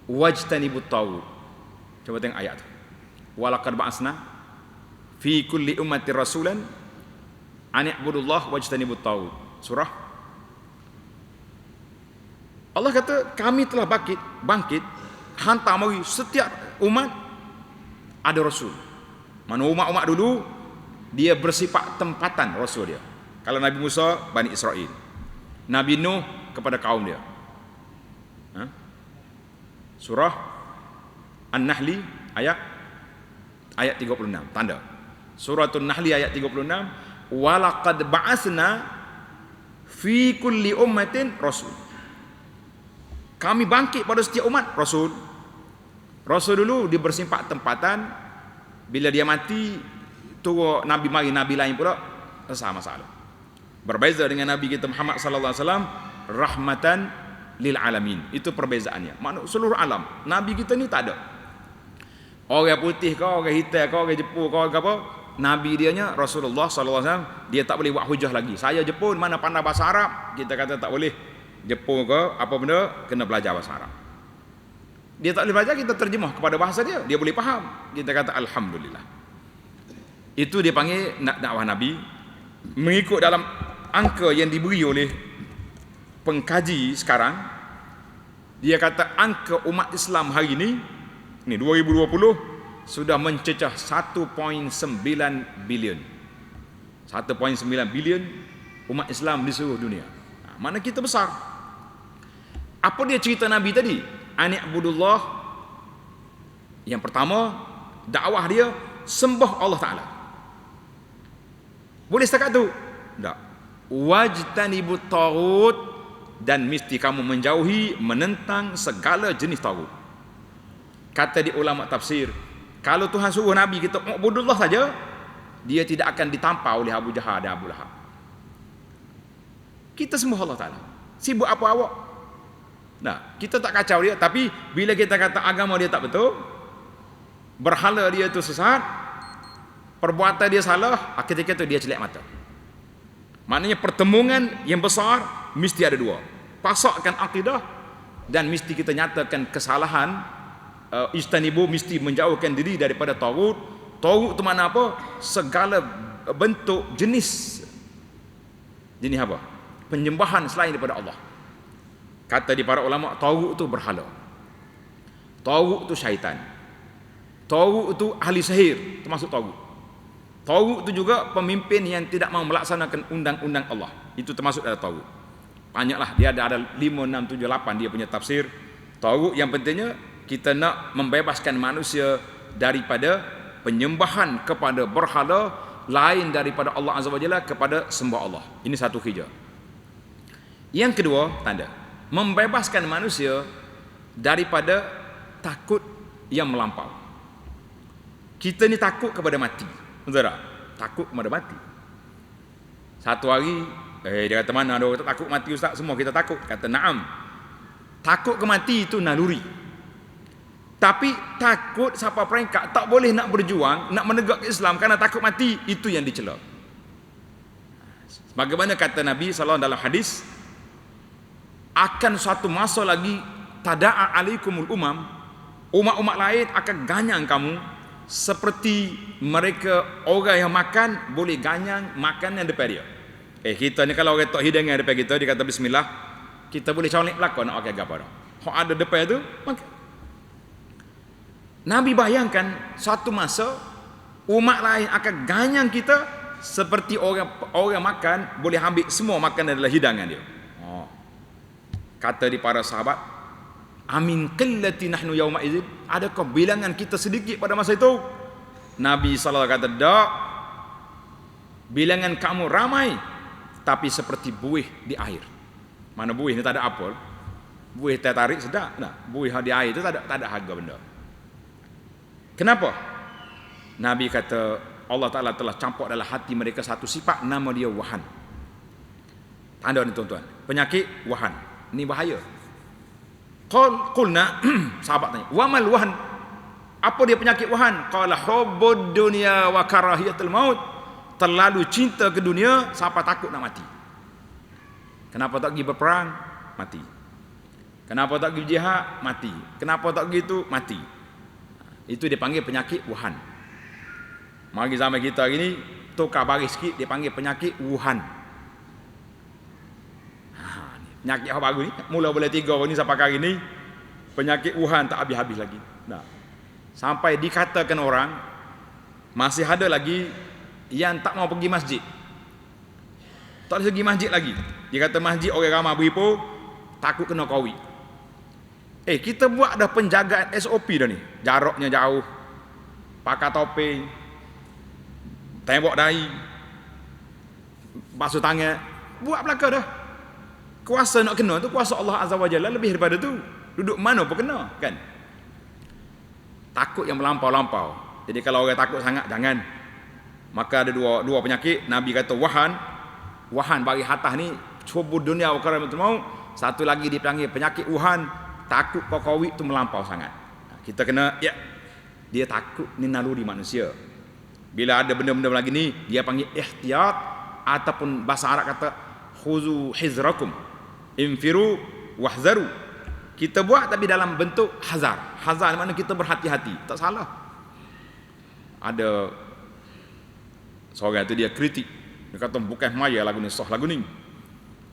wajtanibut taghut. Coba tengok ayat tu. Walaqad ba'atsna fi kulli ummatin rasulan an i'budullah wajtanibut taghut. Surah Allah kata, kami telah bangkit hantar mari setiap umat ada rasul. Mana umat-umat dulu dia bersifat tempatan rasul dia. Kalau Nabi Musa, Bani Israel. Nabi Nuh kepada kaum dia. Surah An-Nahli ayat 36, tanda. Suratul Nahli ayat 36, walaqad ba'atsna fi kulli ummatin rasul. Kami bangkit pada setiap umat rasul. Rasul dulu dia bersimpak tempatan, bila dia mati turun nabi mari nabi lain pula, selesai masalah. Berbeza dengan Nabi kita Muhammad sallallahu alaihi wasallam, rahmatan lil alamin. Itu perbezaannya. Maknanya seluruh alam. Nabi kita ni tak ada. Orang putih ke, orang hitam ke, orang Jepun ke, orang apa, nabi dianya Rasulullah sallallahu alaihi wasallam, dia tak boleh buat hujah lagi. Saya Jepun mana pandai bahasa Arab, kita kata tak boleh. Jepun ke apa benda, kena belajar bahasa Arab. Dia tak boleh belajar, kita terjemah kepada bahasa dia, dia boleh faham. Kita kata alhamdulillah. Itu dia panggil dakwah Nabi, mengikut dalam angka yang diberi oleh pengkaji sekarang. Dia kata angka umat Islam hari ini 2020 sudah mencecah 1.9 bilion. 1.9 bilion umat Islam di seluruh dunia. Mana kita besar. Apa dia cerita Nabi tadi? Ani'budullah. Yang pertama, dakwah dia sembah Allah Ta'ala. Boleh setakat tu? Tak. Wajtanibut taghut, dan mesti kamu menjauhi, menentang segala jenis taghut. Kata di ulama tafsir, kalau Tuhan suruh Nabi kita ma'budullah saja, dia tidak akan ditampar oleh Abu Jahal dan Abu Lahab. Kita sembah Allah Ta'ala. Sibuk apa awak? Nah, kita tak kacau dia. Tapi bila kita kata agama dia tak betul, berhala dia tu sesat, perbuatan dia salah, ketika itu dia celak mata. Maknanya pertemuan yang besar mesti ada dua. Pasakkan akidah, dan mesti kita nyatakan kesalahan. Istanibu, mesti menjauhkan diri daripada taghut. Taghut itu mana apa? Segala bentuk jenis apa? Penyembahan selain daripada Allah. Kata di para ulama, taghut itu berhala, taghut itu syaitan, taghut itu ahli sihir, termasuk taghut. Taghut itu juga pemimpin yang tidak mau melaksanakan undang-undang Allah, itu termasuk dalam taghut. Banyaklah, dia ada 5, 6, 7, 8 dia punya tafsir taghut. Yang pentingnya kita nak membebaskan manusia daripada penyembahan kepada berhala lain daripada Allah Azza wa Jalla, kepada sembah Allah. Ini satu kerja. Yang kedua, tanda membebaskan manusia daripada takut yang melampau. Kita ni takut kepada mati, betul tak? Takut kepada mati. Satu hari dia kata, mana ada orang takut mati ustaz? Semua kita takut. Kata na'am. Takut ke mati itu naluri. Tapi takut siapa peringkat tak boleh nak berjuang, nak menegak Islam kerana takut mati, itu yang dicela. Bagaimana kata Nabi SAW dalam hadis, akan suatu masa lagi tada'a alaikumul umam, umat-umat lain akan ganyang kamu seperti mereka orang yang makan boleh ganyang makanan depan dia. Kita ni kalau orang tak hidangan depan kita, dia kata bismillah, kita boleh colek belakang nak pakai apa dah. Hak ada depan tu makan. Nabi bayangkan suatu masa umat lain akan ganyang kita seperti orang makan boleh ambil semua makanan dalam hidangan dia. Kata di para sahabat, amin qillati nahnu yauma idzin, adakah bilangan kita sedikit pada masa itu? Nabi sallallahu kata, tak, bilangan kamu ramai tapi seperti buih di air. Mana buih ni tak ada apel, buih teh tarik sedap, nah, buih di air itu tak ada harga benda. Kenapa? Nabi kata Allah Ta'ala telah campak dalam hati mereka satu sifat, nama dia wahan. Tanda ni tuan-tuan, penyakit wahan ni bahaya. Qulna sahabat tanya, wamal wahan, apa dia penyakit wahan? Qala hubbud dunya wa karahiyatul maut, terlalu cinta ke dunia sampai takut nak mati. Kenapa tak pergi berperang? Mati. Kenapa tak pergi jihad? Mati. Kenapa tak pergi itu? Mati. Itu dia panggil penyakit wahan. Mari zaman kita hari ni tukar baris sikit, dia panggil penyakit Wuhan. Penyakit yang baru ni, mula boleh 3 orang ni sampai hari ni, penyakit Wuhan tak habis-habis lagi. Nah, sampai dikatakan orang masih ada lagi yang tak mau pergi masjid. Tak boleh pergi masjid lagi. Dia kata masjid orang ramai beribu, takut kena Covid. Kita buat dah penjagaan SOP dah ni. Jaraknya jauh, pakai topeng, tembok dahi, basuh tangan, buat belaka dah. Kuasa nak kena tu kuasa Allah Azza wa Jalla lebih daripada tu. Duduk mana pun kena, kan? Takut yang melampau-lampau. Jadi kalau orang takut sangat, jangan. Maka ada dua penyakit. Nabi kata wahan bagi hatah ni, hubud dunia wa karahiyatul maut. Satu lagi dipanggil penyakit Wuhan, takut Covid tu melampau sangat. Kita kena, ya, dia takut ni naluri manusia. Bila ada benda-benda lagi ni, dia panggil ihtiyat, ataupun bahasa Arab kata khuzu hizrakum, infiru wahzaru. Kita buat tapi dalam bentuk hazar. Hazar makna kita berhati-hati, tak salah. Ada seorang tu dia kritik, dia kata bukan maya lagu ni, sah lagu ni.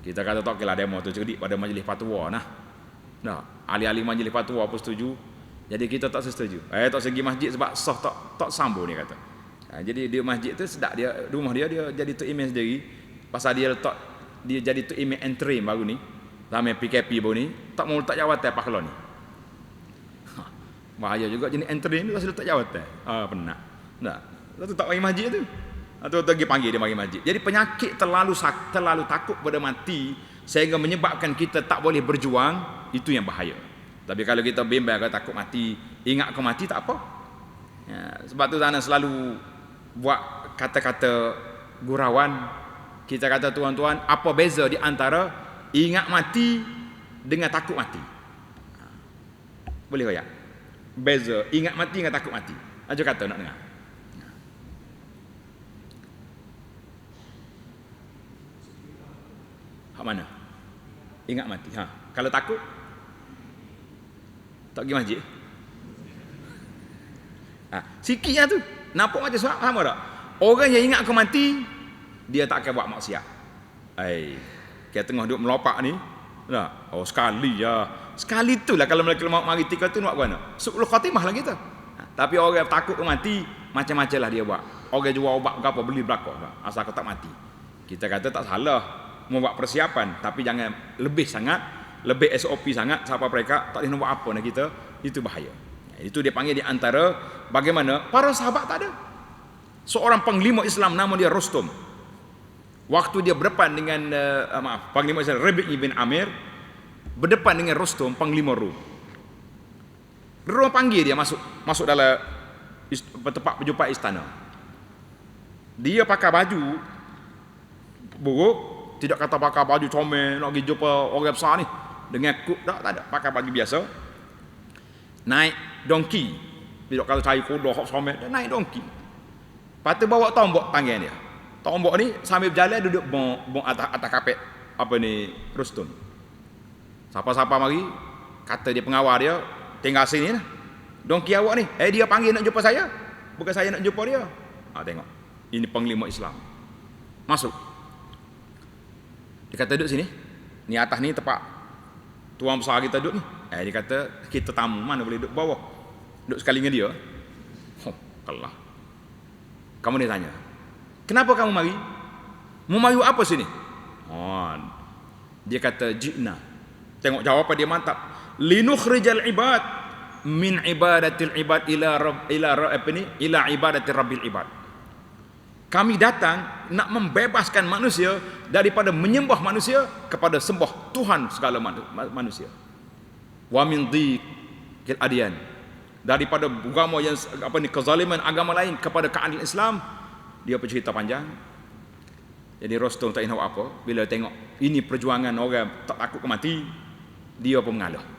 Kita kata tak kira demo tu cerdik pada majlis fatwa nah, ahli-ahli majlis fatwa pun setuju. Jadi kita tak setuju. Tak segi masjid sebab sah tak sambung dia kata. Jadi dia masjid tu sedap, dia rumah dia jadi tu imam sendiri. Pasal dia letak, dia jadi tu imam entry baru ni. Zaman PKP baru ni, tak mau letak jawatan pahlawan ni. Bahaya juga jenis entry ni pasal letak jawatan. Penat. Nah, tu tak bagi masjid tu. Atau pergi panggil dia mari masjid. Jadi penyakit terlalu takut pada mati sehingga menyebabkan kita tak boleh berjuang, itu yang bahaya. Tapi kalau kita bimbang takut mati, ingat ke mati tak apa. Ya, sebab tu sana selalu buat kata-kata gurauan. Kita kata tuan-tuan, apa beza di antara ingat mati dengan takut mati? Boleh tak? Beza ingat mati dengan takut mati. Aja kata nak dengar. Hak mana? Ingat mati. Kalau takut tak pergi masjid. Sikitnya tu. Nampak macam sama tak? Orang yang ingat akan mati, dia tak akan buat maksiat. Kita tengah duduk melopak ni, sekali ya. Sekali tu lah kalau mereka mau mari tika tu nak buat mana? Su'ul khatimah lah kita. Tapi orang yang takut ke mati, macam-macam lah dia buat. Orang jual ubat berapa, beli berapa, asal kau tak mati. Kita kata tak salah membuat persiapan, tapi jangan lebih sangat, lebih SOP sangat sampai mereka tak boleh buat apa nak kita, itu bahaya. Itu dia panggil di antara bagaimana para sahabat tak ada. Seorang panglima Islam nama dia Rustum. Waktu dia berdepan dengan panglima Islam Rabi' bin Amir berdepan dengan Rustum panglima Rum. Orang panggil dia masuk dalam tempat berjumpa istana. Dia pakai baju buruk, tidak kata pakai baju comel nak pergi jumpa orang besar ni dengan kuk, tak ada, pakai baju biasa. Naik donkey, tidak kata cari kuda hok comel, dia naik donkey. Lepas tu bawa tombok tangan dia. Tombok ni sambil berjalan duduk bong atas kapet apa ni Rustum. Siapa-siapa mari kata dia pengawal dia, tinggal sini lah. Donkey awak ni, dia panggil nak jumpa saya. Bukan saya nak jumpa dia. Tengok. Ini panglima Islam. Masuk. Dia kata duduk sini. Ni atas ni tempat tuan besar kita duduk ni. Dia kata kita tamu mana boleh duduk bawah. Duduk sekali dengan dia. Kalah. Kamu ni tanya, kenapa kamu mari? Mau mari apa sini? Dia kata ji'na. Tengok jawapan dia mantap. Linukhrijal ibad min ibadatil ibad ila ibadatir rabbil ibad. Kami datang nak membebaskan manusia daripada menyembah manusia kepada sembah Tuhan segala manusia. Wa min dhiqil adyan, daripada agama yang kezaliman agama lain kepada keadilan Islam. Dia bercerita panjang. Jadi Rustum tak tahu apa bila tengok ini perjuangan orang tak takut mati, dia pun mengalah.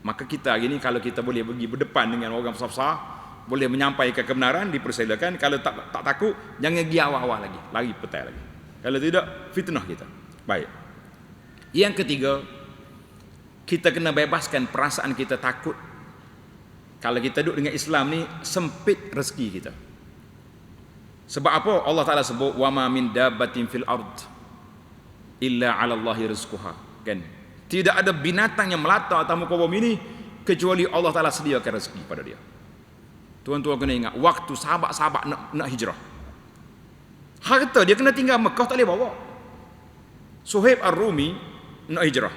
Maka kita hari ni kalau kita boleh pergi berdepan dengan orang besar-besar, boleh menyampaikan kebenaran, dipersilakan. Kalau tak takut, jangan pergi awal-awal lagi, lari petai lagi. Kalau tidak, fitnah kita. Baik. Yang ketiga, kita kena bebaskan perasaan kita takut. Kalau kita duduk dengan Islam ni, sempit rezeki kita. Sebab apa? Allah Ta'ala sebut, wa ma min dabbatin fil ard illa 'ala Allahi rizquha. Kan? Tidak ada binatang yang melata atas muka bumi ini kecuali Allah Ta'ala sediakan rezeki pada dia. Tuan-tuan kena ingat, waktu sahabat-sahabat nak hijrah, harta dia kena tinggal Mekah, tak boleh bawa. Suhaib Ar-Rumi nak hijrah,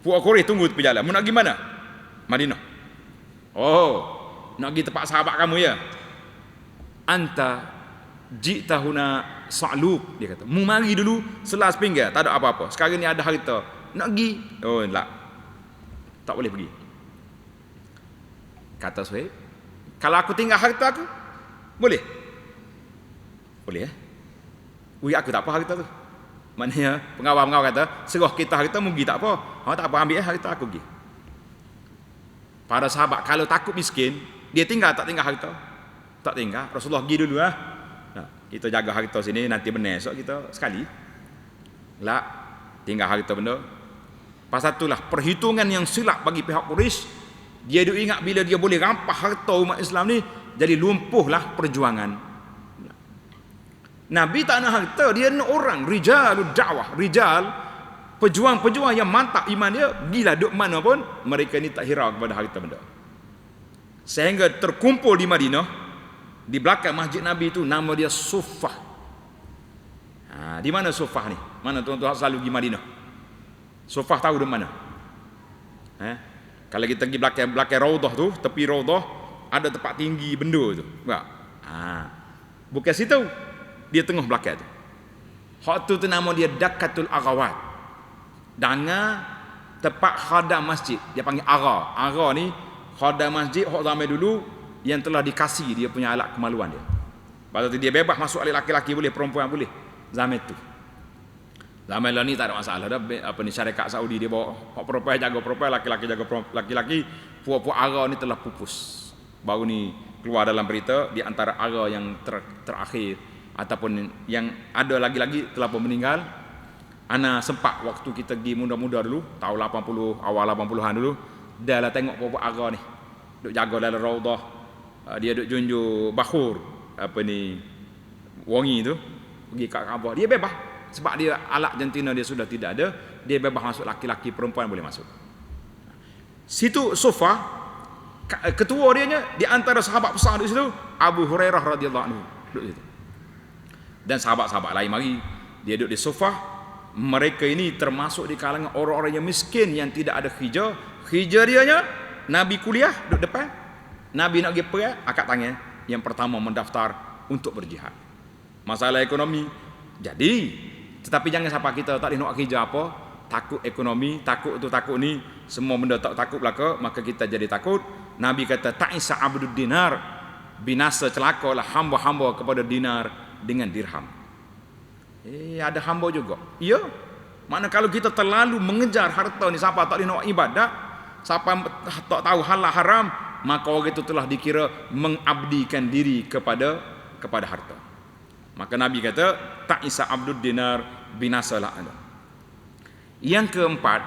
Puak Quraisy tunggu tepi jalan. Mau nak pergi mana? Madinah. Nak pergi tempat sahabat kamu ya? Anta jitahuna sa'lub, dia kata. Mu mari dulu selas pinggir, tak ada apa-apa. Sekarang ni ada harta. Nak pergi? Tak. Tak boleh pergi. Kata Suhaib, kalau aku tinggal harta aku, boleh? Boleh aku tak apa harta tu. Maknanya pengawal-pengawal kata, serah kita harta mu pergi tak apa. Tak apa, ambil harta aku pergi. Para sahabat kalau takut miskin, dia tinggal tak tinggal harta? Tak tinggal. Rasulullah pergi dulu kita jaga harta sini, nanti benar esok kita sekali. Tinggal harta benda. Pasal itulah perhitungan yang silap bagi pihak Quraisy. Dia duk ingat bila dia boleh rampas harta umat Islam ni, jadi lumpuhlah perjuangan. Nabi tak nak harta, dia nak orang, rijalud da'wah, rijal, pejuang-pejuang yang mantap iman dia, gila duk mana pun, mereka ni tak hirau kepada harta benda. Sehingga terkumpul di Madinah, di belakang masjid Nabi itu, nama dia Suffah. Di mana Suffah ni? Mana tuan-tuan selalu pergi Madinah? Suffah tahu di mana? Kalau kita pergi belakang Raudah tu, tepi Raudah, ada tempat tinggi benda tu. Bukan situ. Dia tengah belakang tu. Hak tu nama dia Dakatul Aghawat. Danga tempat khadam masjid. Dia panggil Agha. Agha ni khadam masjid hak zaman dulu yang telah dikasih dia punya alat kemaluan dia. Lepas tu dia bebas masuk lelaki-lelaki boleh, perempuan boleh. Zaman tu. Zaman lah ni tak ada masalah dah. Syarikat Saudi dia bawa hak perempuan jaga perempuan, laki-laki jaga laki-laki. Puak-puak Agha ni telah pupus. Baru ni keluar dalam berita di antara Agha yang terakhir ataupun yang ada lagi-lagi telah pun meninggal. Ana sempat waktu kita pergi muda-muda dulu, tahun 80, awal 80-an dulu, dah lah tengok puak-puak Agha ni duk jaga dalam Raudah. Dia duk junjung bakhur wangi tu pergi kat Kaabah. Dia bebas sebab dia alat jantina dia sudah tidak ada, dia bebas masuk, laki-laki perempuan boleh masuk. Situ Suffah, ketua dia di antara sahabat besar di situ Abu Hurairah radhiyallahu anhu duduk situ. Dan sahabat-sahabat lain mari, dia duduk di Suffah. Mereka ini termasuk di kalangan orang-orang yang miskin yang tidak ada hijrah. Hijrah dia Nabi kuliah duduk depan, Nabi nak pergi perang, angkat tangan yang pertama mendaftar untuk berjihad. Masalah ekonomi jadi, tetapi jangan sampai kita tak boleh nak hijrah apa, takut ekonomi, takut tu takut ni, semua benda tak takut belaka, maka kita jadi takut. Nabi kata ta'isa abdud dinar, binasa celakalah hamba-hamba kepada dinar dengan dirham. Ada hamba juga. Ya. Mana kalau kita terlalu mengejar harta ni, siapa tak boleh nak ibadat, siapa tak tahu halal haram, maka orang itu telah dikira mengabdikan diri kepada harta. Maka Nabi kata ta'isa abdud dinar, binasalah anda. Yang keempat,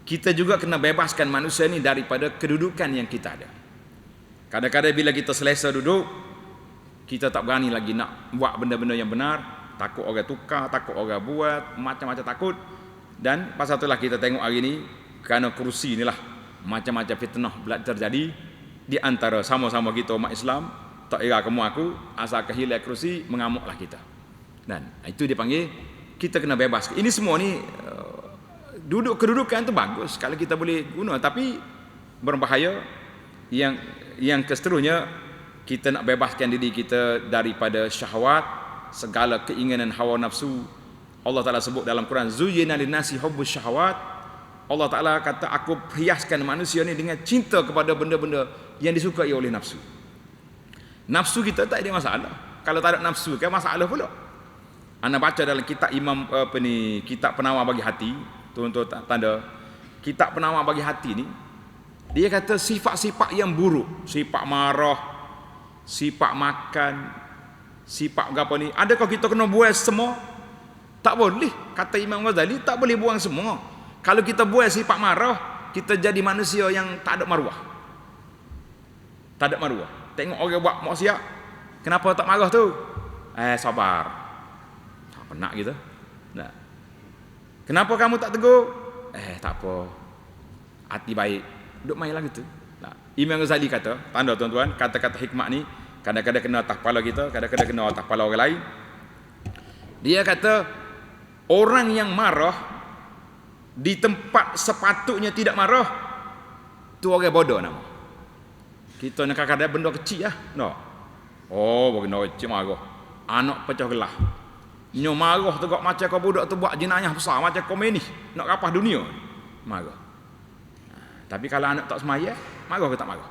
kita juga kena bebaskan manusia ni daripada kedudukan yang kita ada. Kadang-kadang bila kita selesa duduk, kita tak berani lagi nak buat benda-benda yang benar, takut orang tukar, takut orang buat, macam-macam takut. Dan pasal itulah kita tengok hari ni, kerana kerusi inilah macam-macam fitnah terjadi di antara sama-sama kita umat Islam. Tak kira kamu aku, asal kehilang kerusi, mengamuklah kita. Dan itu dipanggil kita kena bebas. Ini semua ni kedudukan tu bagus kalau kita boleh guna, tapi berbahaya. Yang keseterusnya, kita nak bebaskan diri kita daripada syahwat, segala keinginan hawa nafsu. Allah Ta'ala sebut dalam Quran, zuyyina linnasi hubbus syahwat. Allah Ta'ala kata, aku hiaskan manusia ni dengan cinta kepada benda-benda yang disukai oleh nafsu. Nafsu kita tak ada masalah. Kalau tak ada nafsu kan masalah pula. Anda baca dalam kitab kitab penawar bagi hati, tuan-tuan tanda, kitab penawar bagi hati ni, dia kata sifat-sifat yang buruk, sifat marah, sifat makan, sifat apa ni, adakah kita kena buang semua? Tak boleh. Kata Imam Ghazali, tak boleh buang semua. Kalau kita buang sifat marah, kita jadi manusia yang tak ada maruah. Tak ada maruah. Tengok orang buat maksiat, kenapa tak marah tu? Sabar. Tak pernah kita. Nah. Kenapa kamu tak tegur? Tak apa. Hati baik. Duk main lah gitu. Nah. Imam Ghazali kata, tanda tuan-tuan, kata-kata hikmat ni kadang-kadang kena atas kepala kita, kadang-kadang kena atas kepala orang lain. Dia kata, orang yang marah di tempat sepatutnya tidak marah, tu orang bodoh nama. Kita nak kadang-kadang benda kecil lah. No. Benda kecil marah. Anak pecah gelah. Nyo marah tu kok macam kau budak tu buat jenayah besar, macam komunis nak rapah dunia. Marah. Tapi kalau anak tak semaya, marah ke tak marah?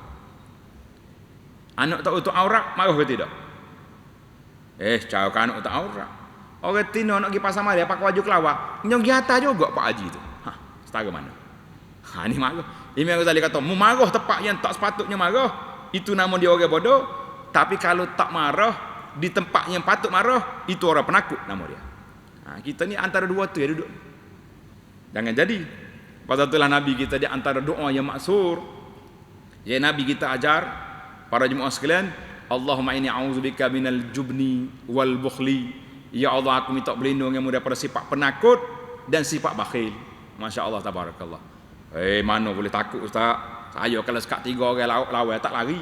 Anak tak utuh aurat, marah ke tidak? Cara anak tak aurat. Orang Tino nak pergi pasar Maria pakai baju kelawar, nyo pergi atas juga Pak Haji tu. Setara mana? Ni marah. Imam Ghazali kata, mu marah tempat yang tak sepatutnya marah, itu nama dia orang bodoh. Tapi kalau tak marah di tempat yang patut marah, itu orang penakut nama dia. Kita ni antara dua tu ya duduk. Jangan jadi. Pasal itulah Nabi kita di antara doa yang maksur, yang Nabi kita ajar para jemaah sekalian, Allahumma inni a'udzubika minal jubni wal bukhli. Ya Allah, aku minta berlindung denganmu daripada sifat penakut dan sifat bakhil. Masya Allah, tabarakallah. Mana boleh takut Ustaz? Saya kalau sekat 3 orang lawan tak lari.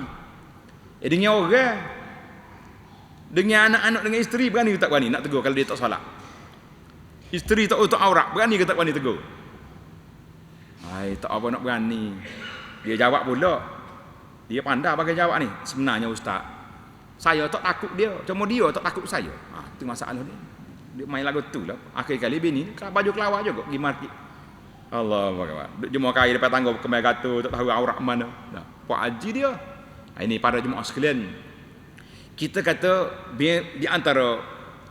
Dengan orang, dengan anak-anak, dengan isteri, berani ke tak berani nak tegur kalau dia tak salat? Isteri tak utuh aurat, berani ke tak berani tegur? Tak apa nak berani. Dia jawab pula. Dia pandai bagi jawab ni. Sebenarnya Ustaz, saya tak takut dia, cuma dia tak takut saya. Itu masalah dia. Dia main lagu tu lah. Akhir kali bini baju kelawar juga pergi market. Allah Akbar. Jemaah kaya depan tangga kembali gatu, tak tahu aurat mana. Pak Haji dia. Ini para jemaah sekalian. Kita kata di antara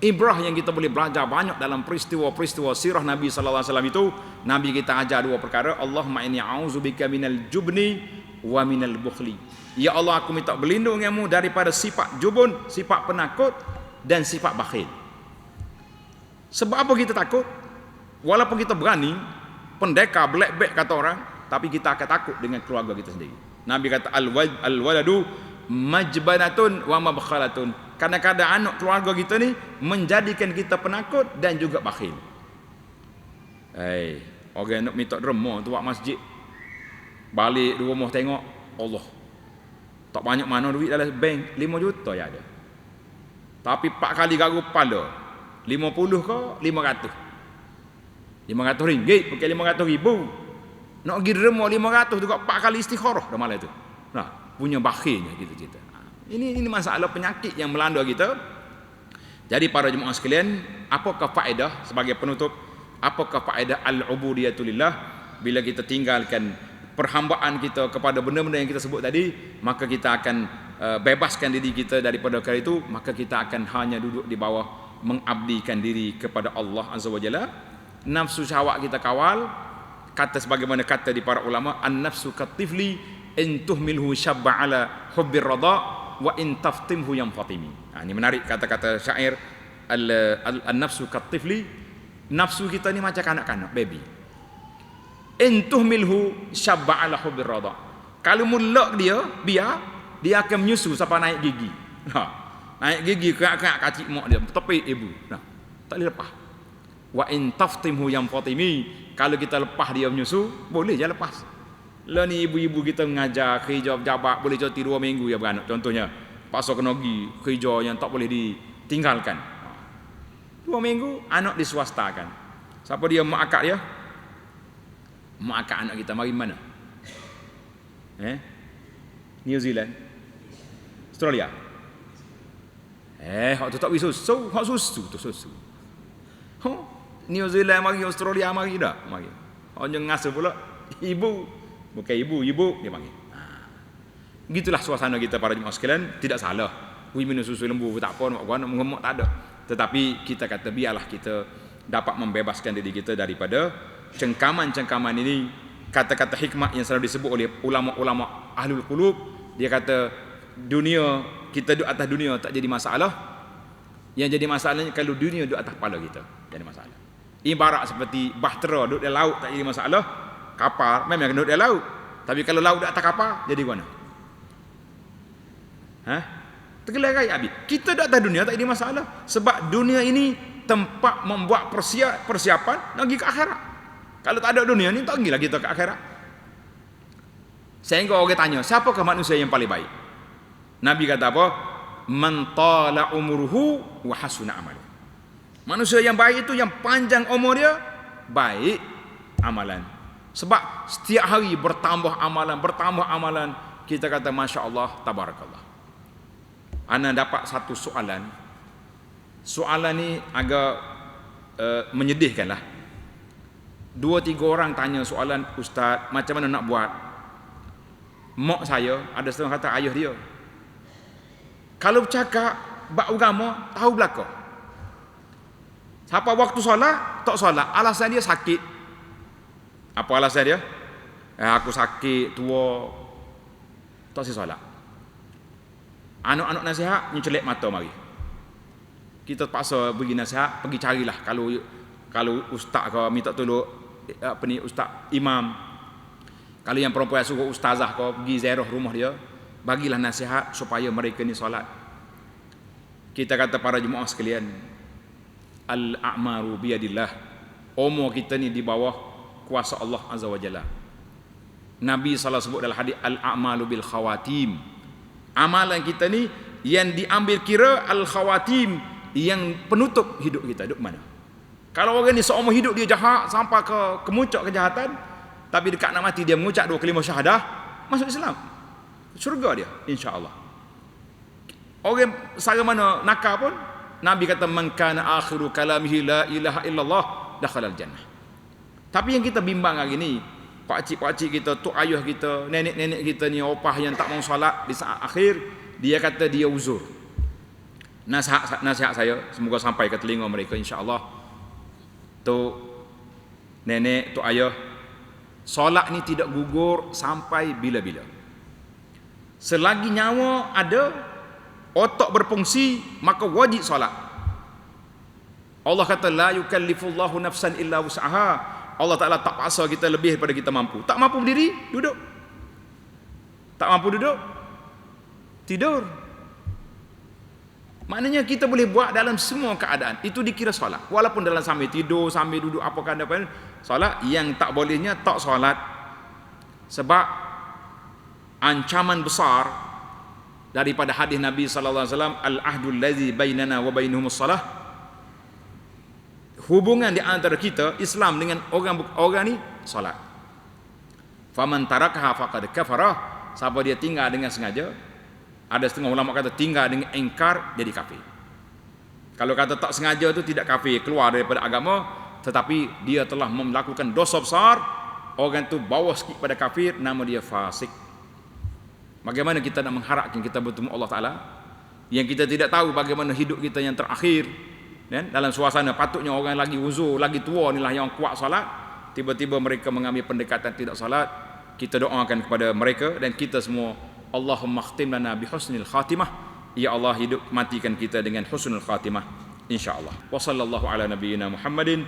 ibrah yang kita boleh belajar banyak dalam peristiwa-peristiwa sirah Nabi sallallahu alaihi wasallam itu, Nabi kita ajar 2 perkara. Allahumma inni a'udzubika minal jubni wa minal bukhli. Ya Allah, aku minta berlindung denganmu daripada sifat jubun, sifat penakut dan sifat bakhil. Sebab apa kita takut? Walaupun kita berani, pendekar, black kata orang, tapi kita akan takut dengan keluarga kita sendiri. Nabi kata al-waladu majbanatun wa mabkhalatun. Kadang-kadang anak keluarga kita ni menjadikan kita penakut dan juga bakhil. Orang nak minta derma tu buat masjid, balik di rumah tengok, Allah, tak banyak mana duit dalam bank, 5 juta ya ada. Tapi 4 kali garu kepala, 50 ke 500. 500 ringgit pakai 500 ribu. Nak pergi derma 500 tu 4 kali istikharah dah malam tu. Punya bakhilnya kita. Ini masalah penyakit yang melanda kita. Jadi para jemaah sekalian, apakah faedah sebagai penutup? Apakah faedah al-ubudiyatulillah? Bila kita tinggalkan perhambaan kita kepada benda-benda yang kita sebut tadi, maka kita akan bebaskan diri kita daripada perkara itu, maka kita akan hanya duduk di bawah mengabdikan diri kepada Allah Azza wa Jalla. Nafsu syahwat kita kawal, kata sebagaimana kata di para ulama, an-nafsu katifli in tuhmilhu syabba ala hubbir rada wa in taftimhu yanfatimi. Ini menarik kata-kata syair. An-nafsu katifli, nafsu kita ni macam kanak-kanak, baby. In tuhmilhu syabba ala hubbir rada. Kalau mulak dia, biar dia akan menyusu sampai naik gigi. Naik gigi kerak-kerak kacik mak dia, tepi ibu. Tak boleh lepas. Wa in taftimhu yanfatimi, kalau kita lepas dia menyusu, boleh je lepas. Lah ni ibu-ibu kita mengajar kerja pejabat boleh cuti 2 minggu ya beranak. Contohnya, paksa kena pergi kerja yang tak boleh ditinggalkan. 2 minggu anak diswastakan. Siapa dia mak akak dia? Mak akak anak kita mari mana? New Zealand, Australia. Hak tu tak pergi susu, hak susu tu susu. New Zealand mari, Australia mari dah, mari. Hanya ngasuh pula ibu, bukan ibu dia panggil. Gitulah suasana kita para jemaah sekalian, tidak salah. Minum susu lembu tak apa, nak mengemuk tak ada. Tetapi kita kata biarlah kita dapat membebaskan diri kita daripada cengkaman-cengkaman ini. Kata-kata hikmah yang selalu disebut oleh ulama-ulama ahlul qulub, dia kata dunia, kita duduk atas dunia tak jadi masalah. Yang jadi masalahnya kalau dunia duduk atas kepala kita, jadi masalah. Ibarat seperti bahtera duduk di laut tak jadi masalah. Kapal memang duduk di laut, tapi kalau laut duduk atas kapal jadi mana? Tergelai habis. Kita duduk atas dunia tak jadi masalah, sebab dunia ini tempat membuat persiapan nak pergi ke akhirat. Kalau tak ada dunia ni, tak pergilah kita ke akhirat. Sehingga orang tanya, siapakah manusia yang paling baik? Nabi kata apa? Man tala umruhu wa hasuna amaluhu. Manusia yang baik itu yang panjang umur dia, baik amalan. Sebab setiap hari bertambah amalan. Kita kata Masya Allah, Tabarakallah. Ana dapat satu soalan. Soalan ni agak menyedihkan lah. 2-3 orang tanya soalan, Ustaz, macam mana nak buat? Mak saya, ada setengah kata ayah dia, kalau bercakap bab agama, tahu belakang. Siapa waktu solat, tak solat, alasan dia sakit. Apa alasan dia? Aku sakit, tua, tak si solat. Anak-anak nasihat, mencelik mata mari. Kita paksa bagi nasihat, pergi carilah. Kalau ustaz kau minta tolong, ustaz imam. Kalau yang perempuan suruh ustazah kau pergi ziarah rumah dia, bagilah nasihat supaya mereka ni solat. Kita kata para jemaah sekalian, al-a'maru biyadillah. Umur kita ni di bawah kuasa Allah Azza wa Jalla. Nabi SAW sebut dalam hadis, al-a'malu bil khawatim. Amalan kita ni yang diambil kira al-khawatim, yang penutup hidup kita. Duduk mana? Kalau orang ni seumur hidup dia jahat sampai ke kemuncak kejahatan, tapi dekat nak mati dia mengucap 2 kalimah syahadah, masuk Islam, syurga dia insya-Allah. Orang sara mana nakal pun, Nabi kata man kana akhiru kalamihi la ilaha illallah dakhala al-jannah. Tapi yang kita bimbang hari ni, pakcik-pakcik kita, tok ayah kita, nenek-nenek kita ni, opah yang tak mau solat di saat akhir, dia kata dia uzur. Nasihat saya semoga sampai ke telinga mereka insya-Allah. Tok nenek, tok ayah, solat ni tidak gugur sampai bila-bila. Selagi nyawa ada, otak berfungsi, maka wajib solat. Allah kata la yukallifullahu nafsan illa wus'aha. Allah Ta'ala tak paksa kita lebih daripada kita mampu. Tak mampu berdiri, duduk. Tak mampu duduk, tidur. Maknanya kita boleh buat dalam semua keadaan. Itu dikira solat. Walaupun dalam sambil tidur, sambil duduk, apa keadaan solat. Yang tak bolehnya tak solat. Sebab ancaman besar daripada hadis Nabi sallallahu alaihi wasallam, al-ahdul ladzi bainana wa bainahumus salah. Hubungan di antara kita Islam dengan orang ni solat. Faman tarakaha faqad kafara. Siapa dia tinggal dengan sengaja, ada setengah ulama kata tinggal dengan ingkar, jadi kafir. Kalau kata tak sengaja tu tidak kafir, keluar daripada agama. tetapi dia telah melakukan dosa besar, orang itu bawa sikit pada kafir, nama dia fasik. Bagaimana kita nak mengharapkan kita bertemu Allah Ta'ala yang kita tidak tahu bagaimana hidup kita yang terakhir, kan? Dalam suasana patutnya orang lagi uzur, lagi tua inilah yang kuat salat, tiba-tiba mereka mengambil pendekatan tidak salat. Kita doakan kepada mereka dan kita semua, Allahumma khtim lana bi husnil khatimah, ya Allah hidup matikan kita dengan husnul khatimah insyaallah. Wa sallallahu ala nabiyyina Muhammadin